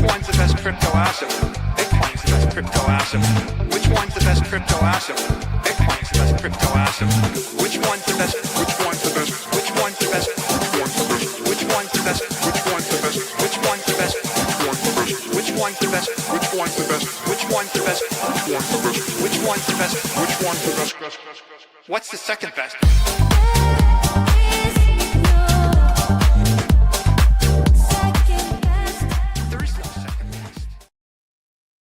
Which one's the best crypto asset? Bitcoin's the best crypto asset. Which one's the best crypto asset? Bitcoin's the best crypto asset. Which one's the best? Which one's the best? Which one's the best? Which one's the best? Which one's the best? Which one's the best? Which one's the best? Which one's the best? Which one's the best? Which one's the best? Which one's the best? What's the second best?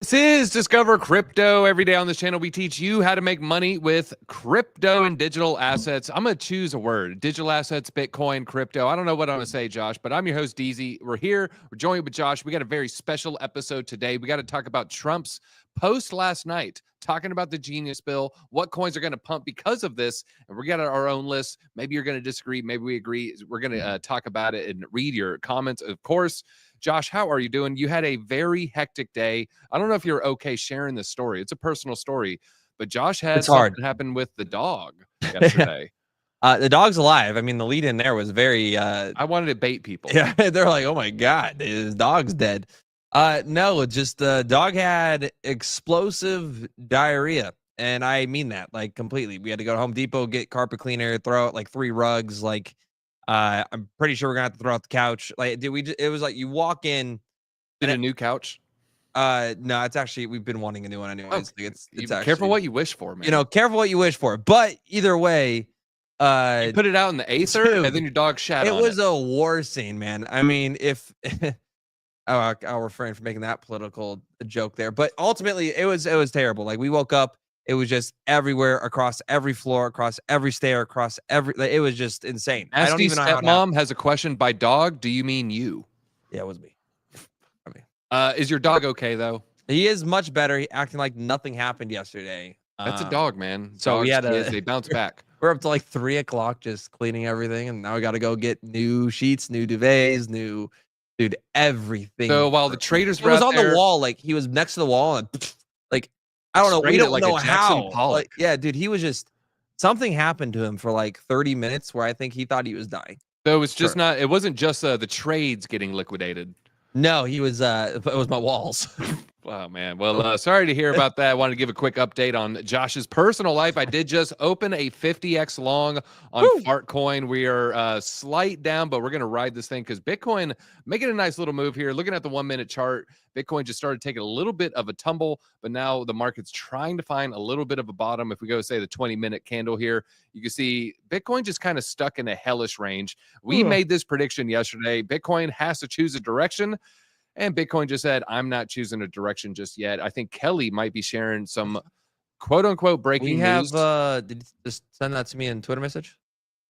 This is Discover Crypto. Every day on this channel, we teach you how to make money with crypto and digital assets. I'm going to choose a word. Digital assets, Bitcoin, crypto. I don't know what I'm going to say, Josh, but I'm your host, DZ. We're here. We're joined with Josh. We got a very special episode today. We got to talk about Trump's post last night, talking about the Genius Bill, what coins are going to pump because of this. And we got our own list. Maybe you're going to disagree. Maybe we agree. We're going to talk about it and read your comments, of course. Josh, how are you doing? You had a very hectic day. I don't know if you're okay sharing this story. It's a personal story, but Josh had something happen with the dog yesterday. The dog's alive. I mean, the lead in there was very... I wanted to bait people. Yeah, they're like, oh my God, his dog's dead. No, just the dog had explosive diarrhea. And I mean that, like, completely. We had to go to Home Depot, get carpet cleaner, throw out like 3 rugs, like... I'm pretty sure we're gonna have to throw out the couch. Like, it was like you walk in. Did a new couch? No, it's actually we've been wanting a new one anyways. Oh, Like it's actually, careful what you wish for, man. You know, careful what you wish for. But either way, you put it out in the aether, dude, and then your dog shat on it. It was a war scene, man. I mean, if I'll refrain from making that political joke there, but ultimately it was terrible. Like we woke up. It was just everywhere, across every floor, across every stair, across every. Like, it was just insane. Nasty I don't even know how Stepmom has a question. By dog, do you mean you? Yeah, it was me. I mean, is your dog okay though? He is much better. He acting like nothing happened yesterday. That's a dog, man. So we had they bounce back. We're up to like 3 o'clock just cleaning everything, and now we got to go get new sheets, new duvets, new everything. So while the traders were on the wall, like he was next to the wall and like. I don't know. We don't know how. Like, yeah, dude, he was just something happened to him for like 30 minutes where I think he thought he was dying. So it was just not. It wasn't just the trades getting liquidated. No, he was. It was my walls. Wow, man. Well, sorry to hear about that. I wanted to give a quick update on Josh's personal life. I did just open a 50x long on Fartcoin. We are slight down, but we're going to ride this thing because Bitcoin making a nice little move here. Looking at the 1-minute chart, Bitcoin just started taking a little bit of a tumble, but now the market's trying to find a little bit of a bottom. If we go say the 20-minute candle here, you can see Bitcoin just kind of stuck in a hellish range. We made this prediction yesterday. Bitcoin has to choose a direction. And Bitcoin just said, I'm not choosing a direction just yet. I think Kelly might be sharing some quote unquote breaking news. Did you just send that to me in Twitter message?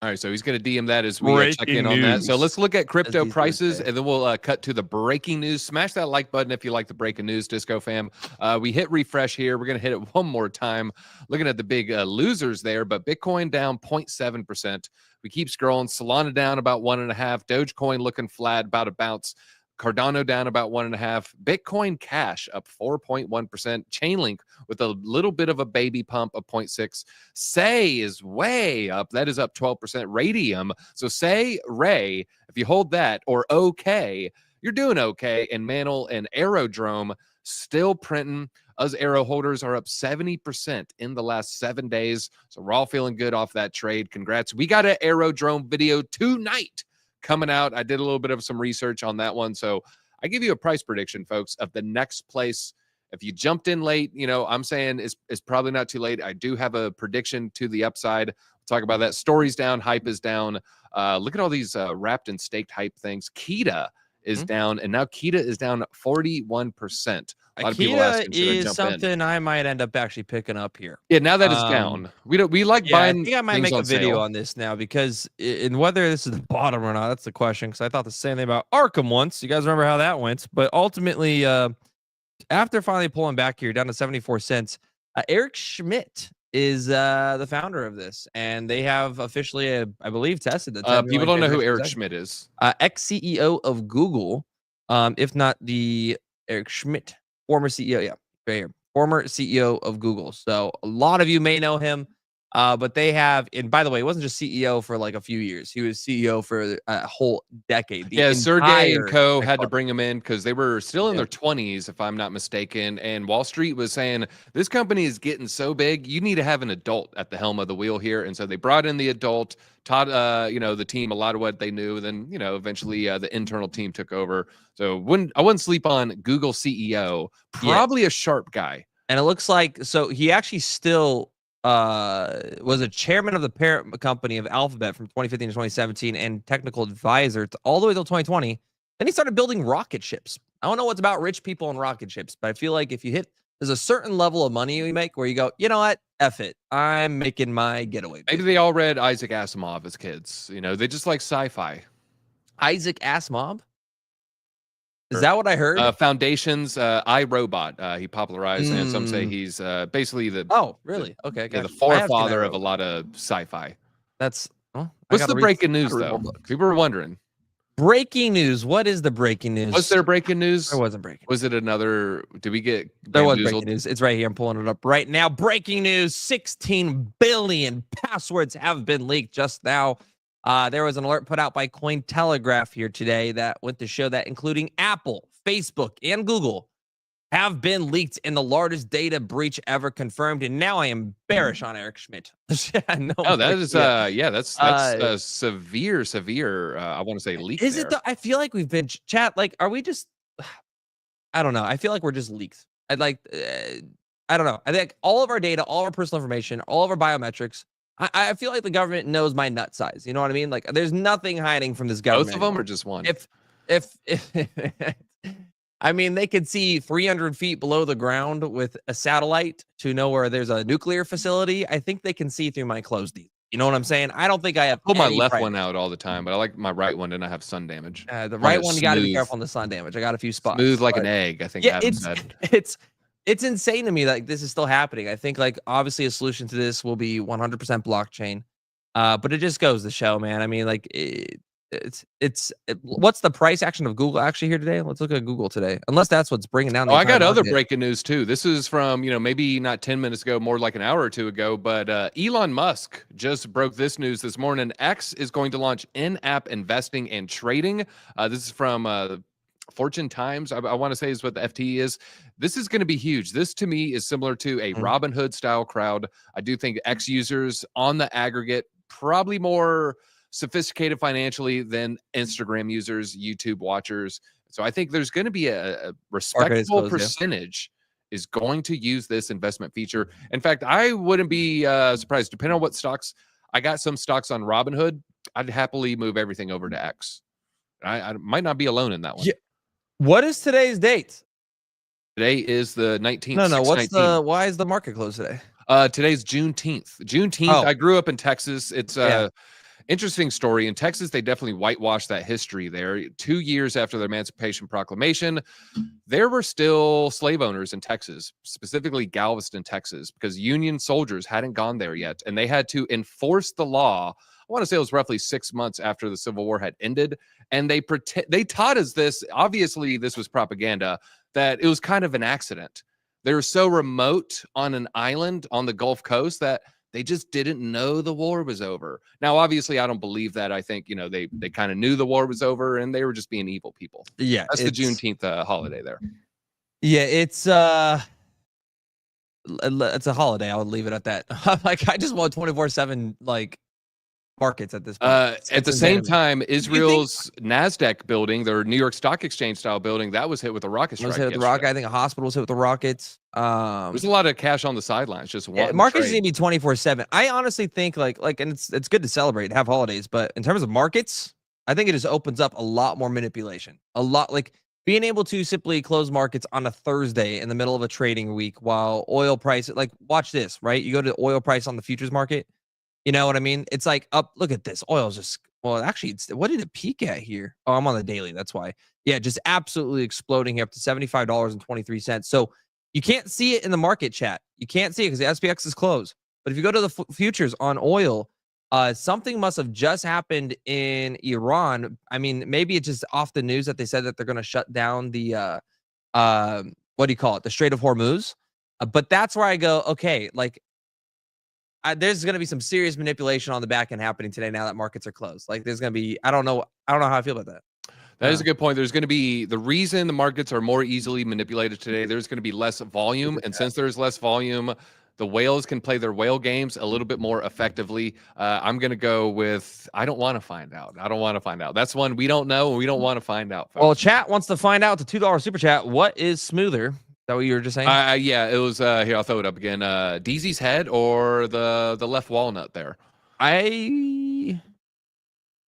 All right, so he's going to DM that as we check in on that. So let's look at crypto prices, and then we'll cut to the breaking news. Smash that like button if you like the breaking news, Disco fam. We hit refresh here. We're going to hit it one more time. Looking at the big losers there, but Bitcoin down 0.7%. We keep scrolling. Solana down about 1.5%. Dogecoin looking flat, about a bounce. Cardano down about 1.5%. Bitcoin Cash up 4.1%. Chainlink with a little bit of a baby pump of 0.6%. Say is way up. That is up 12%. Radium. So Say, Ray, if you hold that, or OK, you're doing okay. And Mantle and Aerodrome still printing. Us Arrow holders are up 70% in the last 7 days. So we're all feeling good off that trade. Congrats. We got an Aerodrome video tonight coming out. I did a little bit of some research on that one. So I give you a price prediction, folks, of the next place. If you jumped in late, you know, I'm saying it's probably not too late. I do have a prediction to the upside. We'll talk about that. Story's down. Hype is down. Look at all these wrapped and staked hype things. Kita is down, and now Kita is down 41%. A lot of people asking, is something I might end up actually picking up here. Yeah, now that it's down, we like buying. I think I might make a video on this now because in whether this is the bottom or not, that's the question. Because I thought the same thing about Arkham once. You guys remember how that went? But ultimately, after finally pulling back here down to 74 cents, Eric Schmidt is the founder of this, and they have officially, I believe, tested the. People don't know who Eric Schmidt is. Ex-CEO of Google, if not the Eric Schmidt. Former CEO, yeah, right here. Former CEO of Google. So a lot of you may know him. But they have, and by the way, he wasn't just CEO for like a few years. He was CEO for a whole decade. Yeah, Sergey and co. had to club. bring him in because they were still in their 20s, if I'm not mistaken. And Wall Street was saying, this company is getting so big, you need to have an adult at the helm of the wheel here. And so they brought in the adult, taught the team a lot of what they knew. Then, eventually the internal team took over. So I wouldn't sleep on Google CEO, probably a sharp guy. And it looks like, so he actually still was a chairman of the parent company of Alphabet from 2015 to 2017 and technical advisor all the way till 2020. Then he started building rocket ships. I don't know what's about rich people and rocket ships, but I feel like if you there's a certain level of money you make where you go, you know what, F it, I'm making my getaway. Maybe they all read Isaac Asimov as kids. They just like sci-fi. Isaac Asimov? Is that what I heard? Foundation's iRobot. He popularized, and some say he's basically the. Oh, really? Okay. The forefather of a lot of sci-fi. That's. What's the breaking news, though? People are wondering. Breaking news. What is the breaking news? Was there breaking news? There wasn't breaking. Was it another? Did we get? There was breaking news. It's right here. I'm pulling it up right now. Breaking news: 16 billion passwords have been leaked just now. There was an alert put out by Cointelegraph here today that went to show that including Apple, Facebook, and Google have been leaked in the largest data breach ever confirmed. And now I am bearish on Eric Schmidt. That is that's severe. I want to say leak. Is it? I feel like we've been chat. Like, are we just? I don't know. I feel like we're just leaks. I don't know. I think all of our data, all of our personal information, all of our biometrics. I feel like the government knows my nut size. You know what I mean? Like, there's nothing hiding from this government. Both of them or just one? If I mean, they could see 300 feet below the ground with a satellite to know where there's a nuclear facility. I think they can see through my clothes. You know what I'm saying? I don't think I have. Pull my left one out all the time, but I like my right one, and I have sun damage. The right one, you got to be careful on the sun damage. I got a few spots. Smooth like an egg. I think. Yeah, it's insane to me that this is still happening. I think obviously a solution to this will be 100% blockchain. But it just goes to show, man. I mean, what's the price action of Google actually here today? Let's look at Google today. Unless that's what's bringing down. I got other breaking news too. This is from, maybe not 10 minutes ago, more like an hour or two ago, but Elon Musk just broke this news this morning. X is going to launch in-app investing and trading. This is from Fortune Times, I want to say, is what the FT is. This is going to be huge. This to me is similar to a Robinhood style crowd. I do think X users on the aggregate probably more sophisticated financially than Instagram users, YouTube watchers. So I think there's going to be a respectable percentage is going to use this investment feature. In fact, I wouldn't be surprised, depending on what stocks. I got some stocks on Robinhood. I'd happily move everything over to X. I might not be alone in that one. Yeah. What is today's date? Today is the 19th. No. Why is the market closed today? Today's Juneteenth. Juneteenth. I grew up in Texas. It's interesting story. In Texas, they definitely whitewashed that history there. 2 years after the Emancipation Proclamation, there were still slave owners in Texas, specifically Galveston, Texas, because Union soldiers hadn't gone there yet, and they had to enforce the law. I want to say it was roughly 6 months after the Civil War had ended, and they taught us this. Obviously, this was propaganda, that it was kind of an accident. They were so remote on an island on the Gulf Coast that they just didn't know the war was over. Now, obviously, I don't believe that. I think, they kind of knew the war was over, and they were just being evil people. Yeah, that's the Juneteenth holiday there. Yeah, it's a holiday. I would leave it at that. I just want 24/7 markets at this point. At the same time, Israel's NASDAQ building, their New York Stock Exchange style building, that was hit with a rocket strike. I think a hospital was hit with the rockets. There's a lot of cash on the sidelines. Just markets need to be 24/7. I honestly think and it's good to celebrate, have holidays, but in terms of markets, I think it just opens up a lot more manipulation. A lot, being able to simply close markets on a Thursday in the middle of a trading week while oil price, watch this, right? You go to oil price on the futures market. You know what I mean? It's up. Look at this. Oil's just, actually, what did it peak at here? Oh, I'm on the daily. That's why. Yeah, just absolutely exploding here up to $75.23. So you can't see it in the market chat. You can't see it because the SPX is closed. But if you go to the futures on oil, something must have just happened in Iran. I mean, maybe it's just off the news that they said that they're going to shut down the, what do you call it? The Strait of Hormuz. But that's where I go, okay, there's going to be some serious manipulation on the back end happening today now that markets are closed. Like there's going to be, I don't know how I feel about that. That is a good point. There's going to be the reason the markets are more easily manipulated today. There's going to be less volume. And since there's less volume, the whales can play their whale games a little bit more effectively. I'm going to go with, I don't want to find out. I don't want to find out. That's one we don't know, and we don't want to find out, folks. Well, chat wants to find out the $2 super chat. What is smoother? Is that what you were just saying? Yeah, it was, here, I'll throw it up again. DZ's head or the left walnut there? I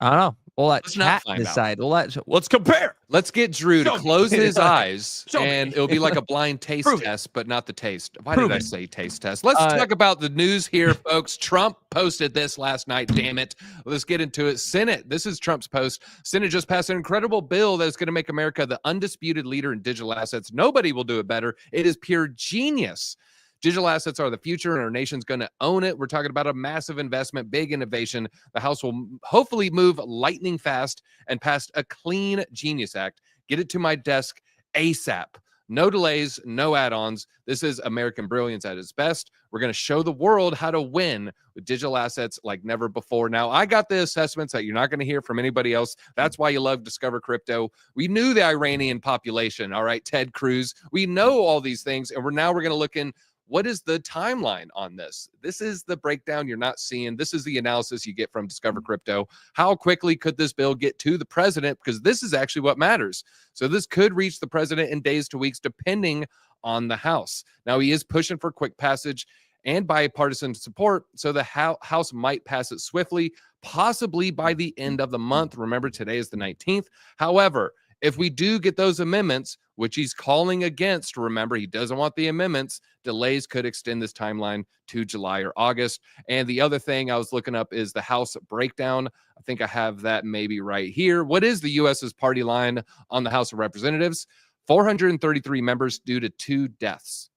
don't know. We'll let chat decide. Let's compare. Let's get Drew to close his eyes, and it'll be like a blind taste test, but not the taste. Why did I say taste test? Let's talk about the news here, folks. Trump posted this last night. Damn it. Let's get into it. Senate. This is Trump's post. Senate just passed an incredible bill that is going to make America the undisputed leader in digital assets. Nobody will do it better. It is pure genius. Digital assets are the future, and our nation's going to own it. We're talking about a massive investment, big innovation. The House will hopefully move lightning fast and pass a clean Genius Act. Get it to my desk ASAP. No delays, no add-ons. This is American brilliance at its best. We're going to show the world how to win with digital assets like never before. Now, I got the assessments that you're not going to hear from anybody else. That's why you love Discover Crypto. We knew the Iranian population, all right, Ted Cruz. We know all these things, and we're going to look in. What is the timeline on this? This is the breakdown you're not seeing. This is the analysis you get from Discover Crypto. How quickly could this bill get to the president? Because this is actually what matters. So this could reach the president in days to weeks, depending on the House. Now, he is pushing for quick passage and bipartisan support, so the House might pass it swiftly, possibly by the end of the month. Remember, today is the 19th. However, if we do get those amendments, which he's calling against, remember, he doesn't want the amendments, delays could extend this timeline to July or August. And the other thing I was looking up is the House breakdown. I think I have that maybe right here. What is the U.S.'s party line on the House of Representatives? 433 members due to 2 deaths.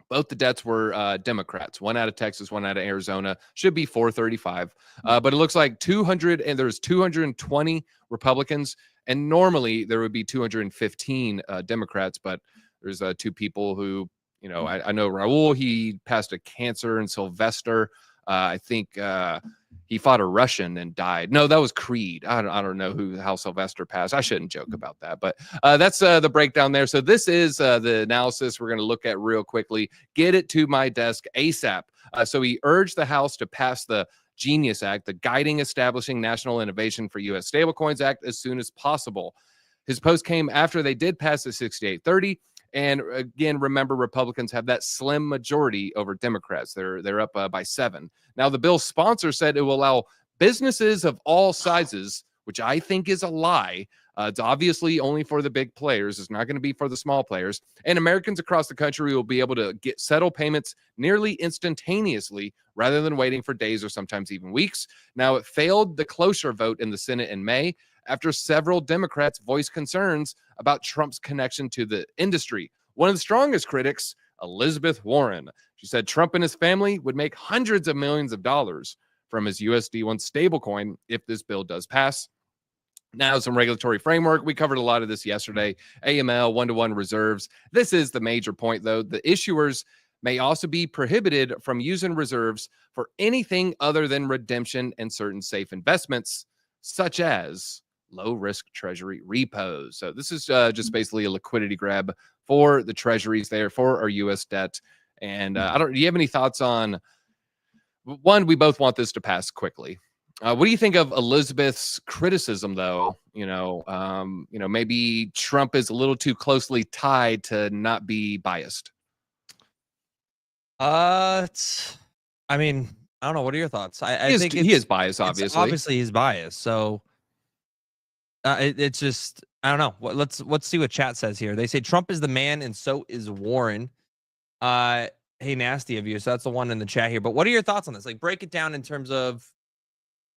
Both the deaths were Democrats, one out of Texas, one out of Arizona. Should be 435. But it looks like 200, and there's 220 Republicans. And normally there would be 215 Democrats, but there's 2 people who, you know, I know Raul, he passed a cancer, and Sylvester, I think he fought a Russian and died. No, that was Creed. I don't know how Sylvester passed. I shouldn't joke about that, but that's the breakdown there. So this is the analysis we're going to look at real quickly. Get it to my desk ASAP. So he urged the House to pass the Genius Act, the Guiding Establishing National Innovation for U.S. Stablecoins Act, as soon as possible. His post came after they did pass the 6830. And again, remember, Republicans have that slim majority over Democrats. They're up by 7. Now, the bill's sponsor said it will allow businesses of all sizes, which I think is a lie. It's obviously only for the big players. It's not going to be for the small players. And Americans across the country will be able to settle payments nearly instantaneously rather than waiting for days or sometimes even weeks. Now, it failed the cloture vote in the Senate in May after several Democrats voiced concerns about Trump's connection to the industry. One of the strongest critics, Elizabeth Warren. She said Trump and his family would make hundreds of millions of dollars from his USD1 stablecoin if this bill does pass. Now, some regulatory framework. We covered a lot of this yesterday. AML, one-to-one reserves. This is the major point, though. The issuers may also be prohibited from using reserves for anything other than redemption and certain safe investments, such as low-risk treasury repos. So this is just basically a liquidity grab for the treasuries there, for our U.S. debt. And do you have any thoughts on, one, we both want this to pass quickly. What do you think of Elizabeth's criticism, though? Maybe Trump is a little too closely tied to not be biased. I mean, I don't know. What are your thoughts? I think he is biased, obviously. Obviously, he's biased. So it's just, I don't know. Let's see what chat says here. They say Trump is the man, and so is Warren. Hey, nasty of you. So that's the one in the chat here. But what are your thoughts on this? Like, break it down in terms of,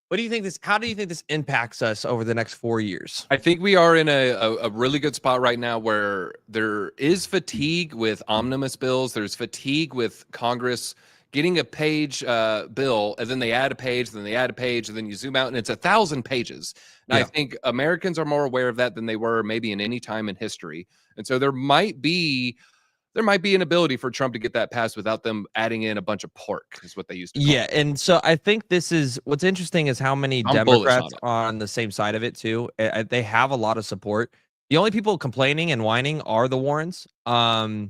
what do you think how do you think this impacts us over the next 4 years? I think we are in a really good spot right now where there is fatigue with omnibus bills. There's fatigue with Congress getting a page bill, and then they add a page, then they add a page, and then you zoom out, and it's 1,000 pages. And I think Americans are more aware of that than they were maybe in any time in history. And so there might be there might be an ability for Trump to get that passed without them adding in a bunch of pork, is what they used to call it. And so I think this is what's interesting is how many Democrats are on the same side of it too. They have a lot of support. The only people complaining and whining are the Warrens. So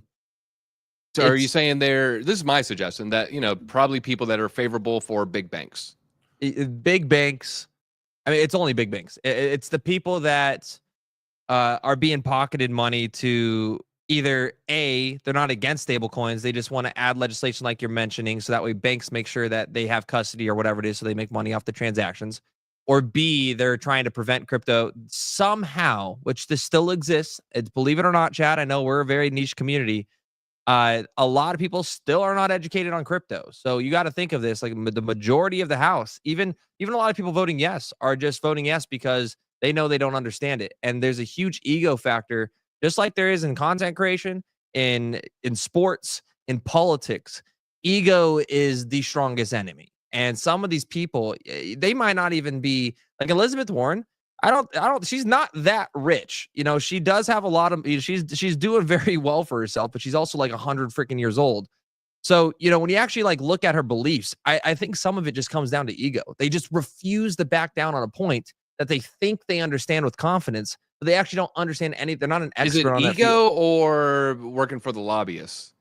are you saying this is my suggestion that, probably people that are favorable for big banks? Big banks. I mean, it's only big banks. It's the people that are being pocketed money to either A, they're not against stablecoins. They just want to add legislation like you're mentioning. So that way banks make sure that they have custody or whatever it is. So they make money off the transactions. Or B, they're trying to prevent crypto somehow, which this still exists. It's, believe it or not, Chad, I know we're a very niche community. A lot of people still are not educated on crypto. So you got to think of this, like the majority of the House, even a lot of people voting yes are just voting yes because they know they don't understand it. And there's a huge ego factor, just like there is in content creation, in sports, in politics. Ego is the strongest enemy. And some of these people, they might not even be like Elizabeth Warren. She's not that rich. She does have a lot of, she's doing very well for herself, but she's also like 100 freaking years old. So, when you actually like look at her beliefs, I think some of it just comes down to ego. They just refuse to back down on a point that they think they understand with confidence, but they actually don't understand any. They're not an expert on that. Is it ego or working for the lobbyists?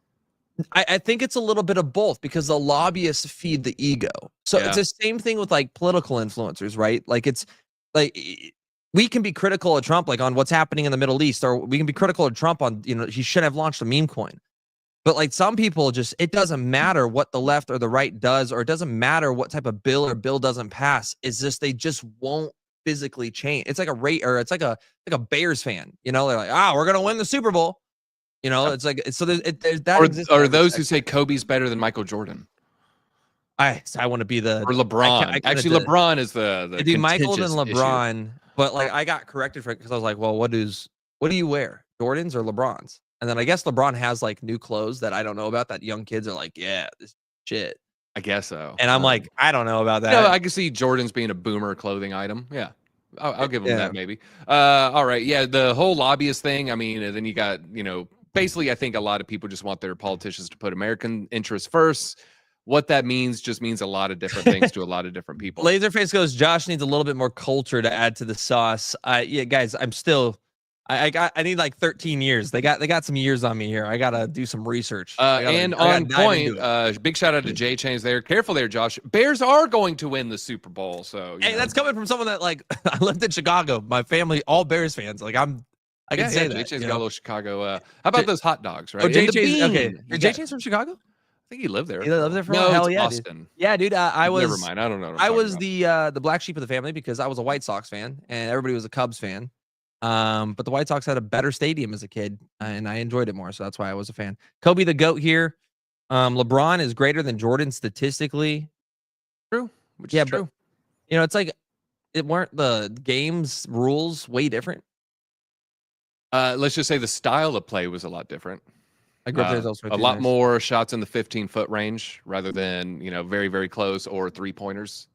I think it's a little bit of both because the lobbyists feed the ego. So it's the same thing with like political influencers, right? Like it's like we can be critical of Trump, like on what's happening in the Middle East, or we can be critical of Trump on, he should have launched a meme coin. But like some people it doesn't matter what the left or the right does, or it doesn't matter what type of bill or bill doesn't pass. It's just, they just won't physically change. It's like it's like a Bears fan, they're like, we're going to win the Super Bowl. It's like, so there's that. Or those who say Kobe's better than Michael Jordan. I want to be the, or LeBron. Actually, LeBron is the do Michael than LeBron, issue. But like I got corrected for it because I was like, well, what do you wear, Jordans or LeBrons? And then I guess LeBron has like new clothes that I don't know about that young kids are like, yeah, this shit. I guess so. And I'm like, I don't know about that. I can see Jordan's being a boomer clothing item. Yeah. I'll give him that maybe. All right. Yeah. The whole lobbyist thing. I mean, and then you got, basically, I think a lot of people just want their politicians to put American interests first. What that means just means a lot of different things to a lot of different people. Laserface goes, Josh needs a little bit more culture to add to the sauce. Yeah, guys, I'm still, I need like 13 years. They got some years on me here. I gotta do some research. And on point, big shout out to J Chains there. Careful there, Josh. Bears are going to win the Super Bowl. So hey, that's coming from someone that like I lived in Chicago. My family, all Bears fans. Like I can say that. J Chains got a little Chicago. How about those hot dogs, right? Oh, J Chains. Okay, J Chains from Chicago. I think he lived there. He lived there for no, hell yeah, Boston. Dude. Yeah, dude. I was. Never mind. I don't know. I was the black sheep of the family because I was a White Sox fan and everybody was a Cubs fan. But the White Sox had a better stadium as a kid, and I enjoyed it more, so that's why I was a fan. Kobe the GOAT here. LeBron is greater than Jordan statistically. True. Which is true. But it's like it weren't the game's rules way different. Let's just say the style of play was a lot different. I grew up there also a lot more shots in the 15-foot range rather than very, very close or 3-pointers.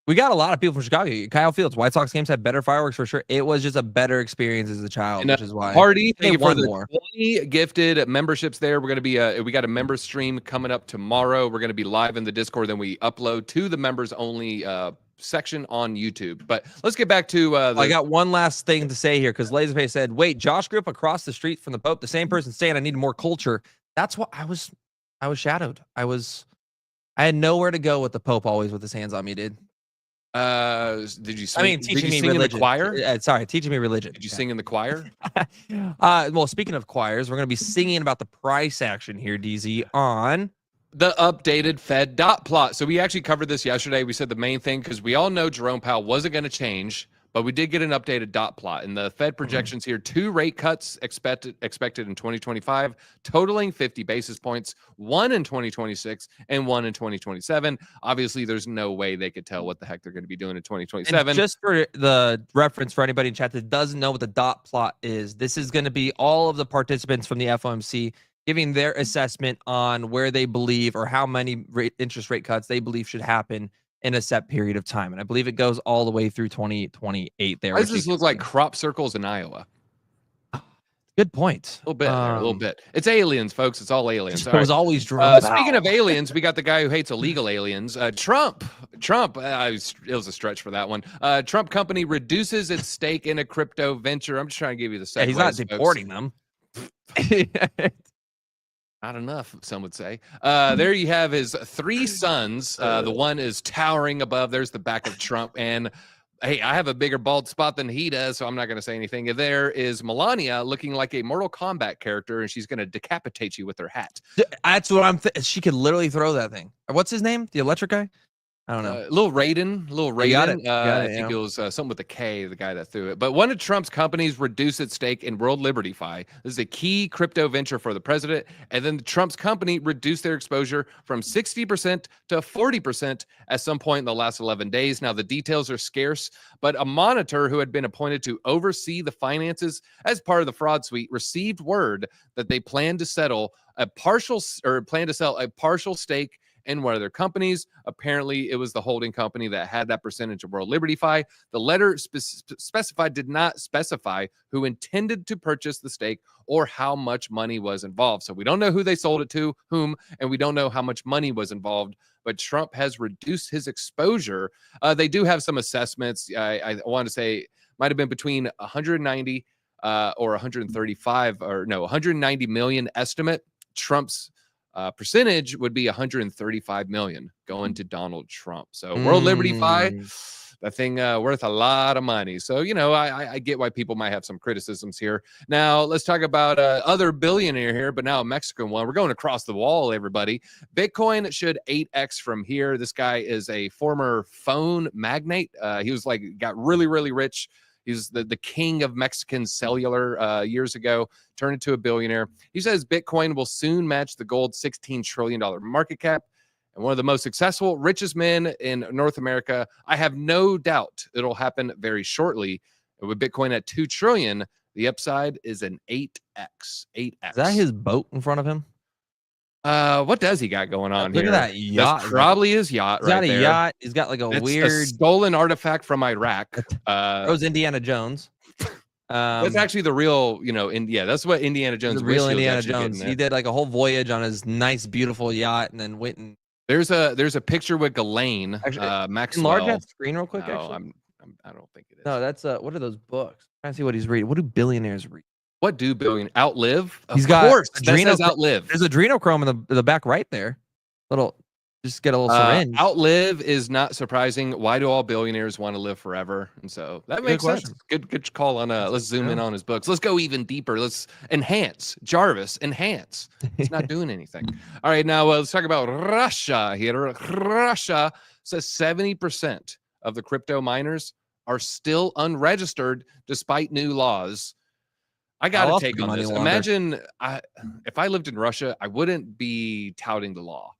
We got a lot of people from Chicago. Kyle Fields, White Sox games had better fireworks for sure. It was just a better experience as a child, which is why. Hardy, thank you for the 20 gifted memberships there. We're going to be, we got a member stream coming up tomorrow. We're going to be live in the Discord. Then we upload to the members only section on YouTube. But let's get back to I got one last thing to say here because Laserface said, wait, Josh grew up across the street from the Pope. The same person saying I need more culture. That's what I was shadowed. I had nowhere to go with the Pope always with his hands on me, dude. Did you sing, teaching me sing religion. in the choir? Sorry, teaching me religion. Did you sing in the choir? Well, speaking of choirs, we're going to be singing about the price action here, DZ, on the updated Fed dot plot. So we actually covered this yesterday. We said the main thing, because we all know Jerome Powell wasn't going to change, but we did get an updated dot plot. And the Fed projections here, 2 rate cuts expected in 2025, totaling 50 basis points, 1 in 2026 and 1 in 2027. Obviously, there's no way they could tell what the heck they're going to be doing in 2027. And just for the reference for anybody in chat that doesn't know what the dot plot is, this is going to be all of the participants from the FOMC giving their assessment on where they believe or how many interest rate cuts they believe should happen in a set period of time. And I believe it goes all the way through 2028 there. Why does this look like crop circles in Iowa? Good point. A little bit, there, a little bit. It's aliens, folks. It's all aliens. It was always drunk. Speaking of aliens, we got the guy who hates illegal aliens. Trump. It was a stretch for that one. Trump company reduces its stake in a crypto venture. I'm just trying to give you the segues, He's not folks. deporting them. Not enough, some would say. There you have his 3 sons. The one is towering above. There's the back of Trump. And hey, I have a bigger bald spot than he does, so I'm not going to say anything. There is Melania looking like a Mortal Kombat character, and she's going to decapitate you with her hat. That's what I'm she could literally throw that thing. What's his name? The electric guy? I don't know. Little Raiden. I think it was something with a K, the guy that threw it. But one of Trump's companies reduced its stake in World LibertyFi. This is a key crypto venture for the president. And then Trump's company reduced their exposure from 60% to 40% at some point in the last 11 days. Now, the details are scarce, but a monitor who had been appointed to oversee the finances as part of the fraud suite received word that they plan to sell a partial stake in one of their companies. Apparently, it was the holding company that had that percentage of World LibertyFi. The letter did not specify who intended to purchase the stake or how much money was involved. So we don't know who they sold it to, whom, and we don't know how much money was involved. But Trump has reduced his exposure. They do have some assessments. I want to say might have been between 190 or 135 or no 190 million estimate. Trump's percentage would be 135 million going to Donald Trump. So World LibertyFi, that thing worth a lot of money. So, you know, I get why people might have some criticisms here. Now, let's talk about other billionaire here, but now a Mexican one. We're going across the wall, everybody. Bitcoin should 8x from here. This guy is a former phone magnate. He was got really, really rich. He's the king of Mexican cellular years ago, turned into a billionaire. He says Bitcoin will soon match the gold $16 trillion market cap. And one of the most successful, richest men in North America. I have no doubt it'll happen very shortly. And with Bitcoin at $2 trillion, the upside is an 8x. 8x. Is that his boat in front of him? What does he got going on Look here? at that yacht. That's probably his yacht. He's got a there. yacht. He's got like a weird stolen artifact from Iraq. That was Indiana Jones. That's actually the real, that's what Indiana Jones. The real Indiana Jones. He did like a whole voyage on his nice, beautiful yacht, and then went and. There's a picture with Ghislaine Maxwell. Enlarge that screen real quick. No, actually, I don't think it is. No, that's what are those books? I'm trying to see what he's reading. What do billionaires read? What do outlive? He's got outlive. There's adrenochrome in the back right there. Just get a little syringe. Outlive is not surprising. Why do all billionaires want to live forever? And so that makes sense. Good call on let's zoom in on his books. Let's go even deeper. Let's enhance. Jarvis, enhance. It's not doing anything. All right, now let's talk about Russia here. Russia says 70% of the crypto miners are still unregistered despite new laws. I got to take on this. Imagine if I lived in Russia, I wouldn't be touting the law.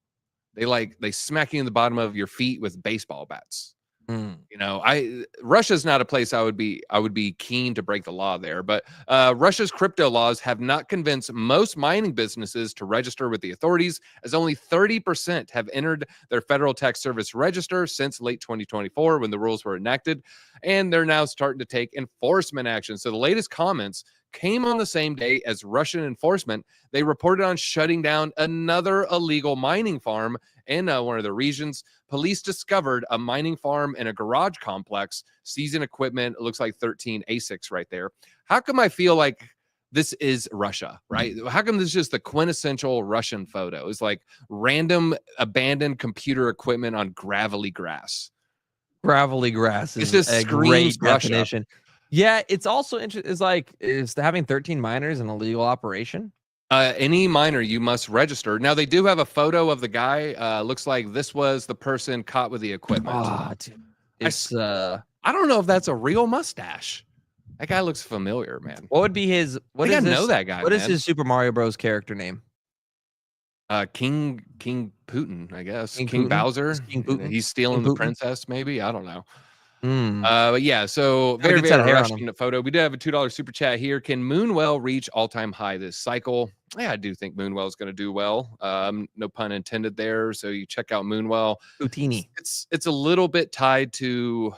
They smack you in the bottom of your feet with baseball bats. Russia's not a place I would be keen to break the law there, but Russia's crypto laws have not convinced most mining businesses to register with the authorities, as only 30% have entered their Federal Tax Service register since late 2024 when the rules were enacted, and they're now starting to take enforcement action. So the latest comments came on the same day as Russian enforcement. They reported on shutting down another illegal mining farm in one of the regions. Police discovered a mining farm in a garage complex, seizing equipment. It looks like 13 ASICs right there. How come I feel like this is Russia, right? How come this is just the quintessential Russian photo? It's like random abandoned computer equipment on gravelly grass. Gravelly grass is a great definition. Yeah, it's also interesting. Is having 13 miners an illegal operation? Any miner, you must register. Now, they do have a photo of the guy. Looks like this was the person caught with the equipment. I don't know if that's a real mustache. That guy looks familiar, man. What would be his? I know that guy. What is his Super Mario Bros. Character name? King Putin, I guess. King Bowser. King Putin. He's stealing the princess, maybe. I don't know. But yeah, so very Russian photo. We do have a $2 super chat here. Can Moonwell reach all-time high this cycle? Yeah, I do think Moonwell is going to do well. No pun intended there. So you check out Moonwell. Houdini. It's a little bit tied to,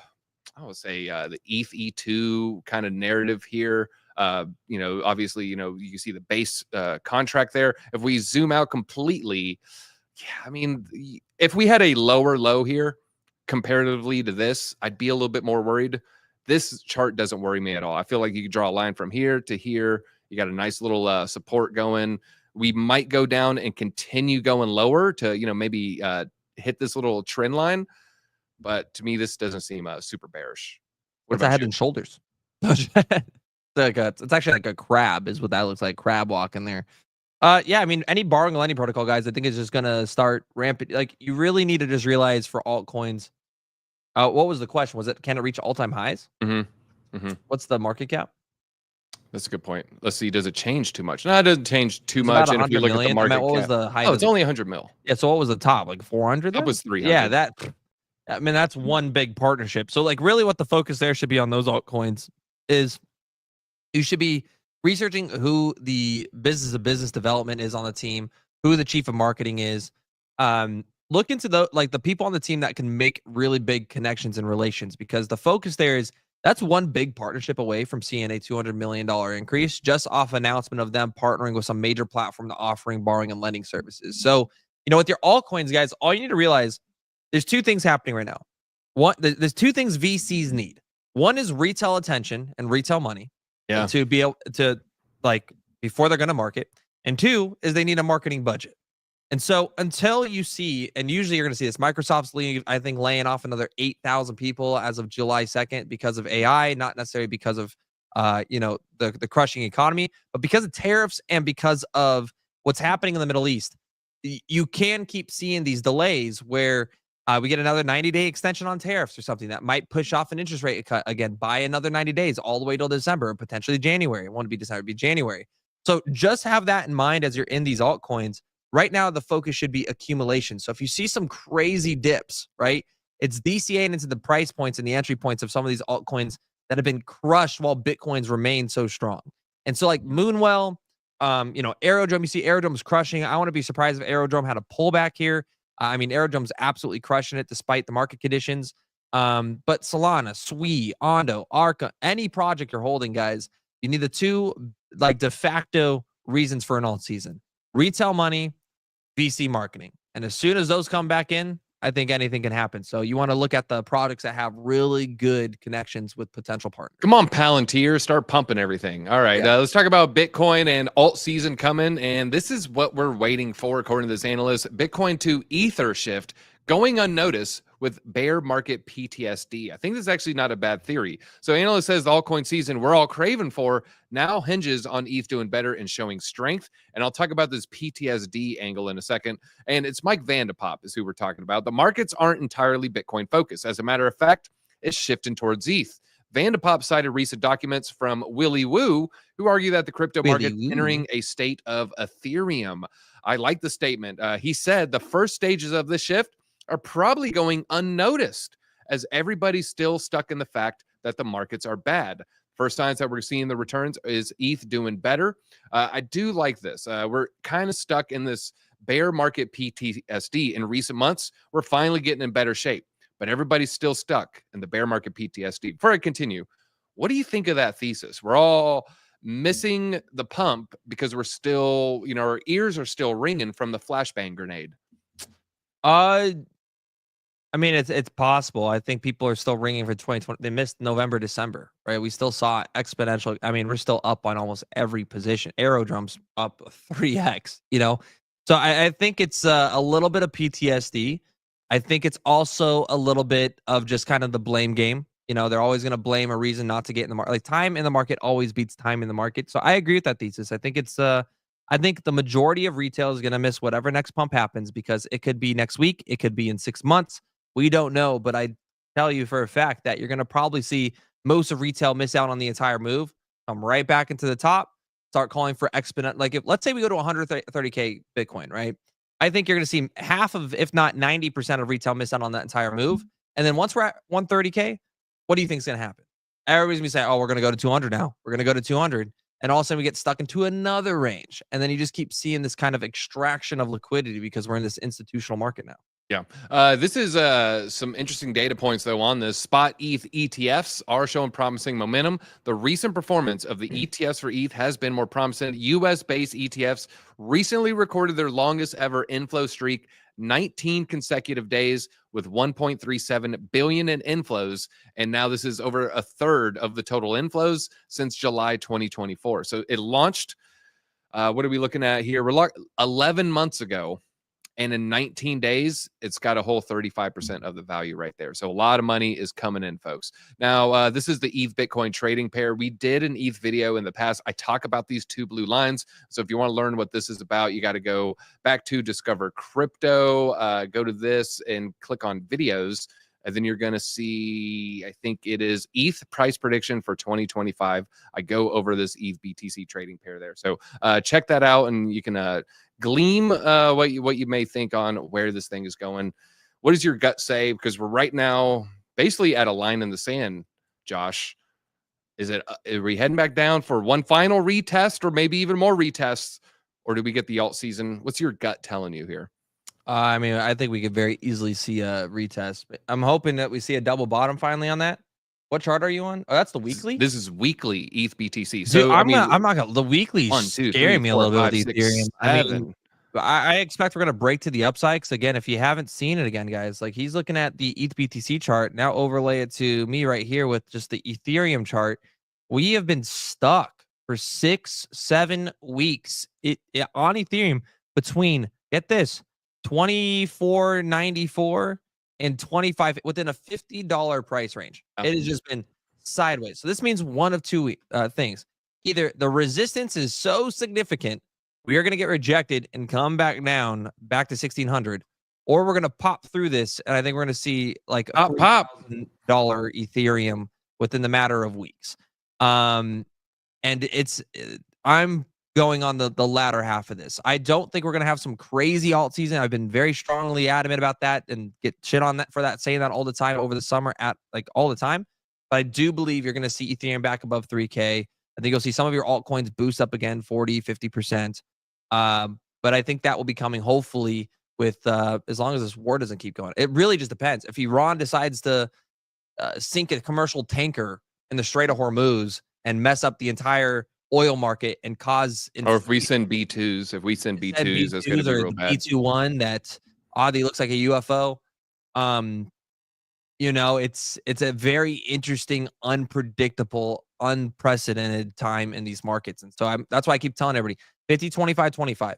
I would say, the ETH E2 kind of narrative here. Obviously, you can see the base contract there. If we zoom out completely, yeah, I mean, if we had a lower low here comparatively to this, I'd be a little bit more worried. This chart doesn't worry me at all. I feel like you can draw a line from here to here. You got a nice little support going. We might go down and continue going lower to, maybe hit this little trend line. But to me, this doesn't seem super bearish. What's that head and shoulders? It's actually like a crab is what that looks like. Crab walking there. Yeah, I mean, any borrowing and lending protocol, guys, I think is just gonna start rampant. Like, you really need to just realize for altcoins. What was the question? Was it, can it reach all-time highs? What's the market cap? That's a good point. Let's see. Does it change too much? No, it doesn't change too much. And if you look at the market what was cap, the high? Oh, it's only 100 mil. Yeah. So what was the top? Like 400? That was 300. Yeah, I mean, that's one big partnership. So like, really, what the focus there should be on those altcoins is you should be researching who the business development is on the team, who the chief of marketing is. Look into the people on the team that can make really big connections and relations, because the focus there is that's one big partnership away from seeing a $200 million increase just off announcement of them partnering with some major platform to offering borrowing and lending services. So, with your altcoins, guys, all you need to realize, there's two things happening right now. There's two things VCs need. One is retail attention and retail money. Yeah. To be able to, before they're going to market. And two is they need a marketing budget. And so until you see, and usually you're going to see this, Microsoft's laying off another 8,000 people as of July 2nd because of AI, not necessarily because of, the crushing economy, but because of tariffs and because of what's happening in the Middle East. You can keep seeing these delays where we get another 90-day extension on tariffs or something that might push off an interest rate cut again by another 90 days, all the way till December, potentially January. It won't be December, it'd be January. So just have that in mind as you're in these altcoins. Right now, the focus should be accumulation. So if you see some crazy dips, right, it's DCAing into the price points and the entry points of some of these altcoins that have been crushed while Bitcoins remain so strong. And so like Moonwell, Aerodrome, you see Aerodrome's crushing. I want to be surprised if Aerodrome had a pullback here. I mean, Aerodrome's absolutely crushing it despite the market conditions. But Solana, Sui, Ondo, Arca, any project you're holding, guys, you need the two de facto reasons for an alt season: retail money, VC marketing. And as soon as those come back in, I think anything can happen. So you want to look at the products that have really good connections with potential partners. Come on, Palantir, start pumping everything. All right, let's talk about Bitcoin and alt season coming. And this is what we're waiting for, according to this analyst. Bitcoin to Ether shift going unnoticed with bear market PTSD. I think this is actually not a bad theory. So analyst says the altcoin season we're all craving for now hinges on ETH doing better and showing strength. And I'll talk about this PTSD angle in a second. And it's Mike Vandepop is who we're talking about. The markets aren't entirely Bitcoin focused. As a matter of fact, it's shifting towards ETH. Vandepop cited recent documents from Willy Woo, who argue that the crypto market is entering a state of Ethereum. I like the statement. He said the first stages of this shift are probably going unnoticed as everybody's still stuck in the fact that the markets are bad. First signs that we're seeing the returns is ETH doing better. I do like this. We're kind of stuck in this bear market PTSD in recent months. We're finally getting in better shape, but everybody's still stuck in the bear market PTSD. Before I continue, what do you think of that thesis? We're all missing the pump because we're still, our ears are still ringing from the flashbang grenade. I mean, it's possible. I think people are still ringing for 2020. They missed November, December, right? We still saw exponential. I mean, we're still up on almost every position. Aerodrome's up 3x, So I think it's a little bit of PTSD. I think it's also a little bit of just kind of the blame game. They're always going to blame a reason not to get in the market. Like, time in the market always beats time in the market. So I agree with that thesis. I think I think the majority of retail is going to miss whatever next pump happens, because it could be next week. It could be in 6 months. We don't know, but I tell you for a fact that you're going to probably see most of retail miss out on the entire move, come right back into the top, start calling for exponent. Like, if let's say we go to 130K Bitcoin, right? I think you're going to see half of, if not 90% of retail miss out on that entire move. And then once we're at 130K, what do you think is going to happen? Everybody's going to say, oh, we're going to go to 200 now. We're going to go to 200. And all of a sudden we get stuck into another range. And then you just keep seeing this kind of extraction of liquidity because we're in this institutional market now. Yeah. This is some interesting data points, though, on this. Spot ETH ETFs are showing promising momentum. The recent performance of the ETFs for ETH has been more promising. US-based ETFs recently recorded their longest ever inflow streak, 19 consecutive days with 1.37 billion in inflows. And now this is over a third of the total inflows since July 2024. So it launched, what are we looking at here? 11 months ago. And in 19 days, it's got a whole 35% of the value right there. So a lot of money is coming in, folks. Now, this is the ETH Bitcoin trading pair. We did an ETH video in the past. I talk about these two blue lines. So if you want to learn what this is about, you got to go back to Discover Crypto, go to this and click on videos. And then you're going to see, I think it is ETH price prediction for 2025. I go over this ETH BTC trading pair there. So check that out, and you can gleam what you may think on where this thing is going. What does your gut say? Because we're right now basically at a line in the sand, Josh. Are we heading back down for one final retest, or maybe even more retests, or do we get the alt season? What's your gut telling you here? I mean, I think we could very easily see a retest. I'm hoping that we see a double bottom finally on that. What chart are you on? Oh, that's the weekly. This is weekly ETH BTC. So dude, I'm not gonna. The weekly scaring me a little bit with Ethereum. I mean, I expect we're gonna break to the upside. Because again, if you haven't seen it again, guys, like he's looking at the ETH BTC chart. Now overlay it to me right here with just the Ethereum chart. We have been stuck for 6-7 weeks on Ethereum between, get this, 24.94 and 25 within a $50 price range. It has just been sideways. So this means one of two things. Either the resistance is so significant, we are going to get rejected and come back down back to 1600, or we're going to pop through this. And I think we're going to see like a $3,000 Ethereum within the matter of weeks. And I'm going on the latter half of this. I don't think we're going to have some crazy alt season. I've been very strongly adamant about that and get shit on that for that, saying that all the time over the summer all the time. But I do believe you're going to see Ethereum back above 3K. I think you'll see some of your altcoins boost up again, 40, 50%. But I think that will be coming hopefully with as long as this war doesn't keep going. It really just depends. If Iran decides to sink a commercial tanker in the Strait of Hormuz and mess up the entire oil market and cause or if we send B2s, that's going to be real bad. B21 that oddly looks like a UFO. It's a very interesting, unpredictable, unprecedented time in these markets. And so that's why I keep telling everybody 50, 25, 25.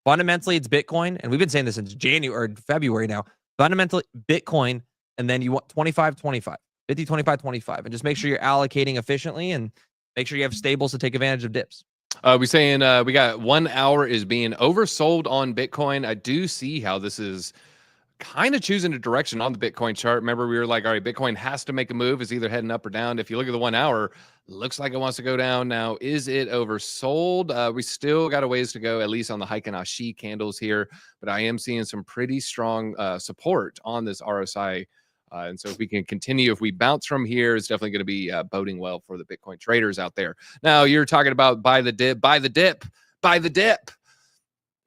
Fundamentally, it's Bitcoin. And we've been saying this since January or February now. Fundamentally, Bitcoin. And then you want 25, 25, 50, 25, 25. And just make sure you're allocating efficiently and make sure you have stables to take advantage of dips. We're saying we got 1 hour is being oversold on Bitcoin. I do see how this is kind of choosing a direction on the Bitcoin chart. Remember, we were like, all right, Bitcoin has to make a move. It's either heading up or down. If you look at the 1 hour, looks like it wants to go down. Now, is it oversold? We still got a ways to go, at least on the Heiken Ashi candles here. But I am seeing some pretty strong support on this RSI. And so if we can continue, if we bounce from here, it's definitely going to be boding well for the Bitcoin traders out there. Now, you're talking about buy the dip.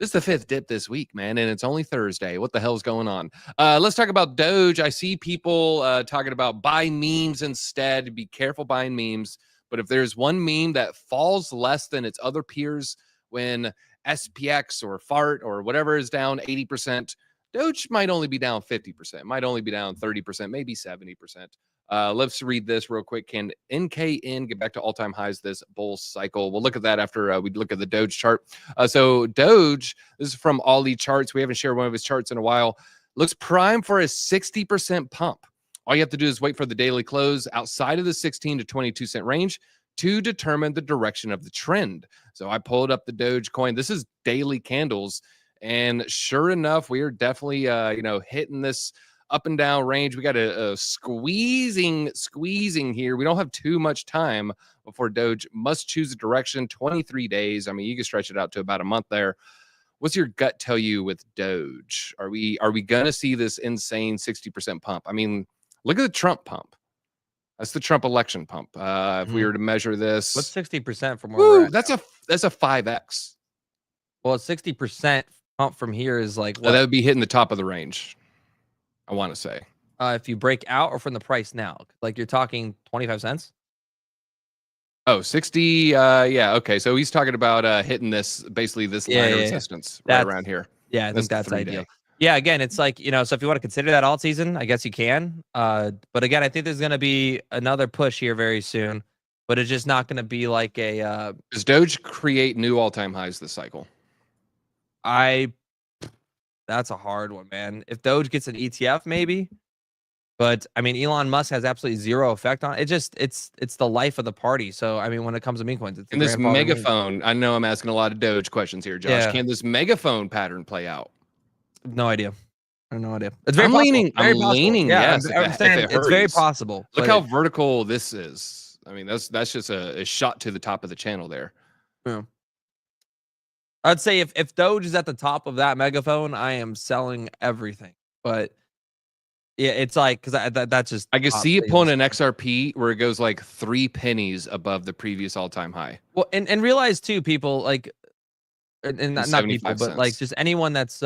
This is the 5th dip this week, man, and it's only Thursday. What the hell's going on? Let's talk about Doge. I see people talking about buy memes instead. Be careful buying memes. But if there's one meme that falls less than its other peers when SPX or FART or whatever is down 80%, Doge might only be down 50%, might only be down 30%, maybe 70%. Let's read this real quick. Can NKN get back to all-time highs this bull cycle? We'll look at that after we look at the Doge chart. So Doge, this is from Ollie Charts. We haven't shared one of his charts in a while. Looks prime for a 60% pump. All you have to do is wait for the daily close outside of the 16 to 22 cent range to determine the direction of the trend. So I pulled up the Doge coin. This is daily candles. And sure enough, we are definitely, hitting this up and down range. We got a squeezing here. We don't have too much time before Doge must choose a direction. 23 days. I mean, you can stretch it out to about a month there. What's your gut tell you with Doge? Are we going to see this insane 60% pump? I mean, look at the Trump pump. That's the Trump election pump. If we were to measure this, what's 60% from where we're at? That's a 5x. Well, 60% pump from here is like what? That would be hitting the top of the range. I want to say. If you break out or from the price now, like you're talking 25 cents. Oh, 60. Yeah. Okay. So he's talking about hitting this basically this line of resistance right around here. Yeah, I think that's ideal. Yeah, again, it's like, so if you want to consider that alt season, I guess you can. But again, I think there's going to be another push here very soon, but it's just not going to be like a. Does Doge create new all-time highs this cycle? That's a hard one, man. If Doge gets an ETF, maybe. But I mean, Elon Musk has absolutely zero effect on it. It's the life of the party. So I mean, when it comes to meme coins, it's and this megaphone. I know I'm asking a lot of Doge questions here, Josh. Yeah. Can this megaphone pattern play out? No idea. I have no idea. It's very I'm possible. leaning. Very I'm possible. leaning. Yeah, Yes, I'm saying it's very possible. Look how vertical this is. I mean, that's just a shot to the top of the channel there. Yeah. I'd say if Doge is at the top of that megaphone, I am selling everything. But yeah, it's like because that's just I can see it pulling an XRP where it goes like 3 pennies above the previous all-time high. Well, and realize too, people like, and not people, but like just anyone that's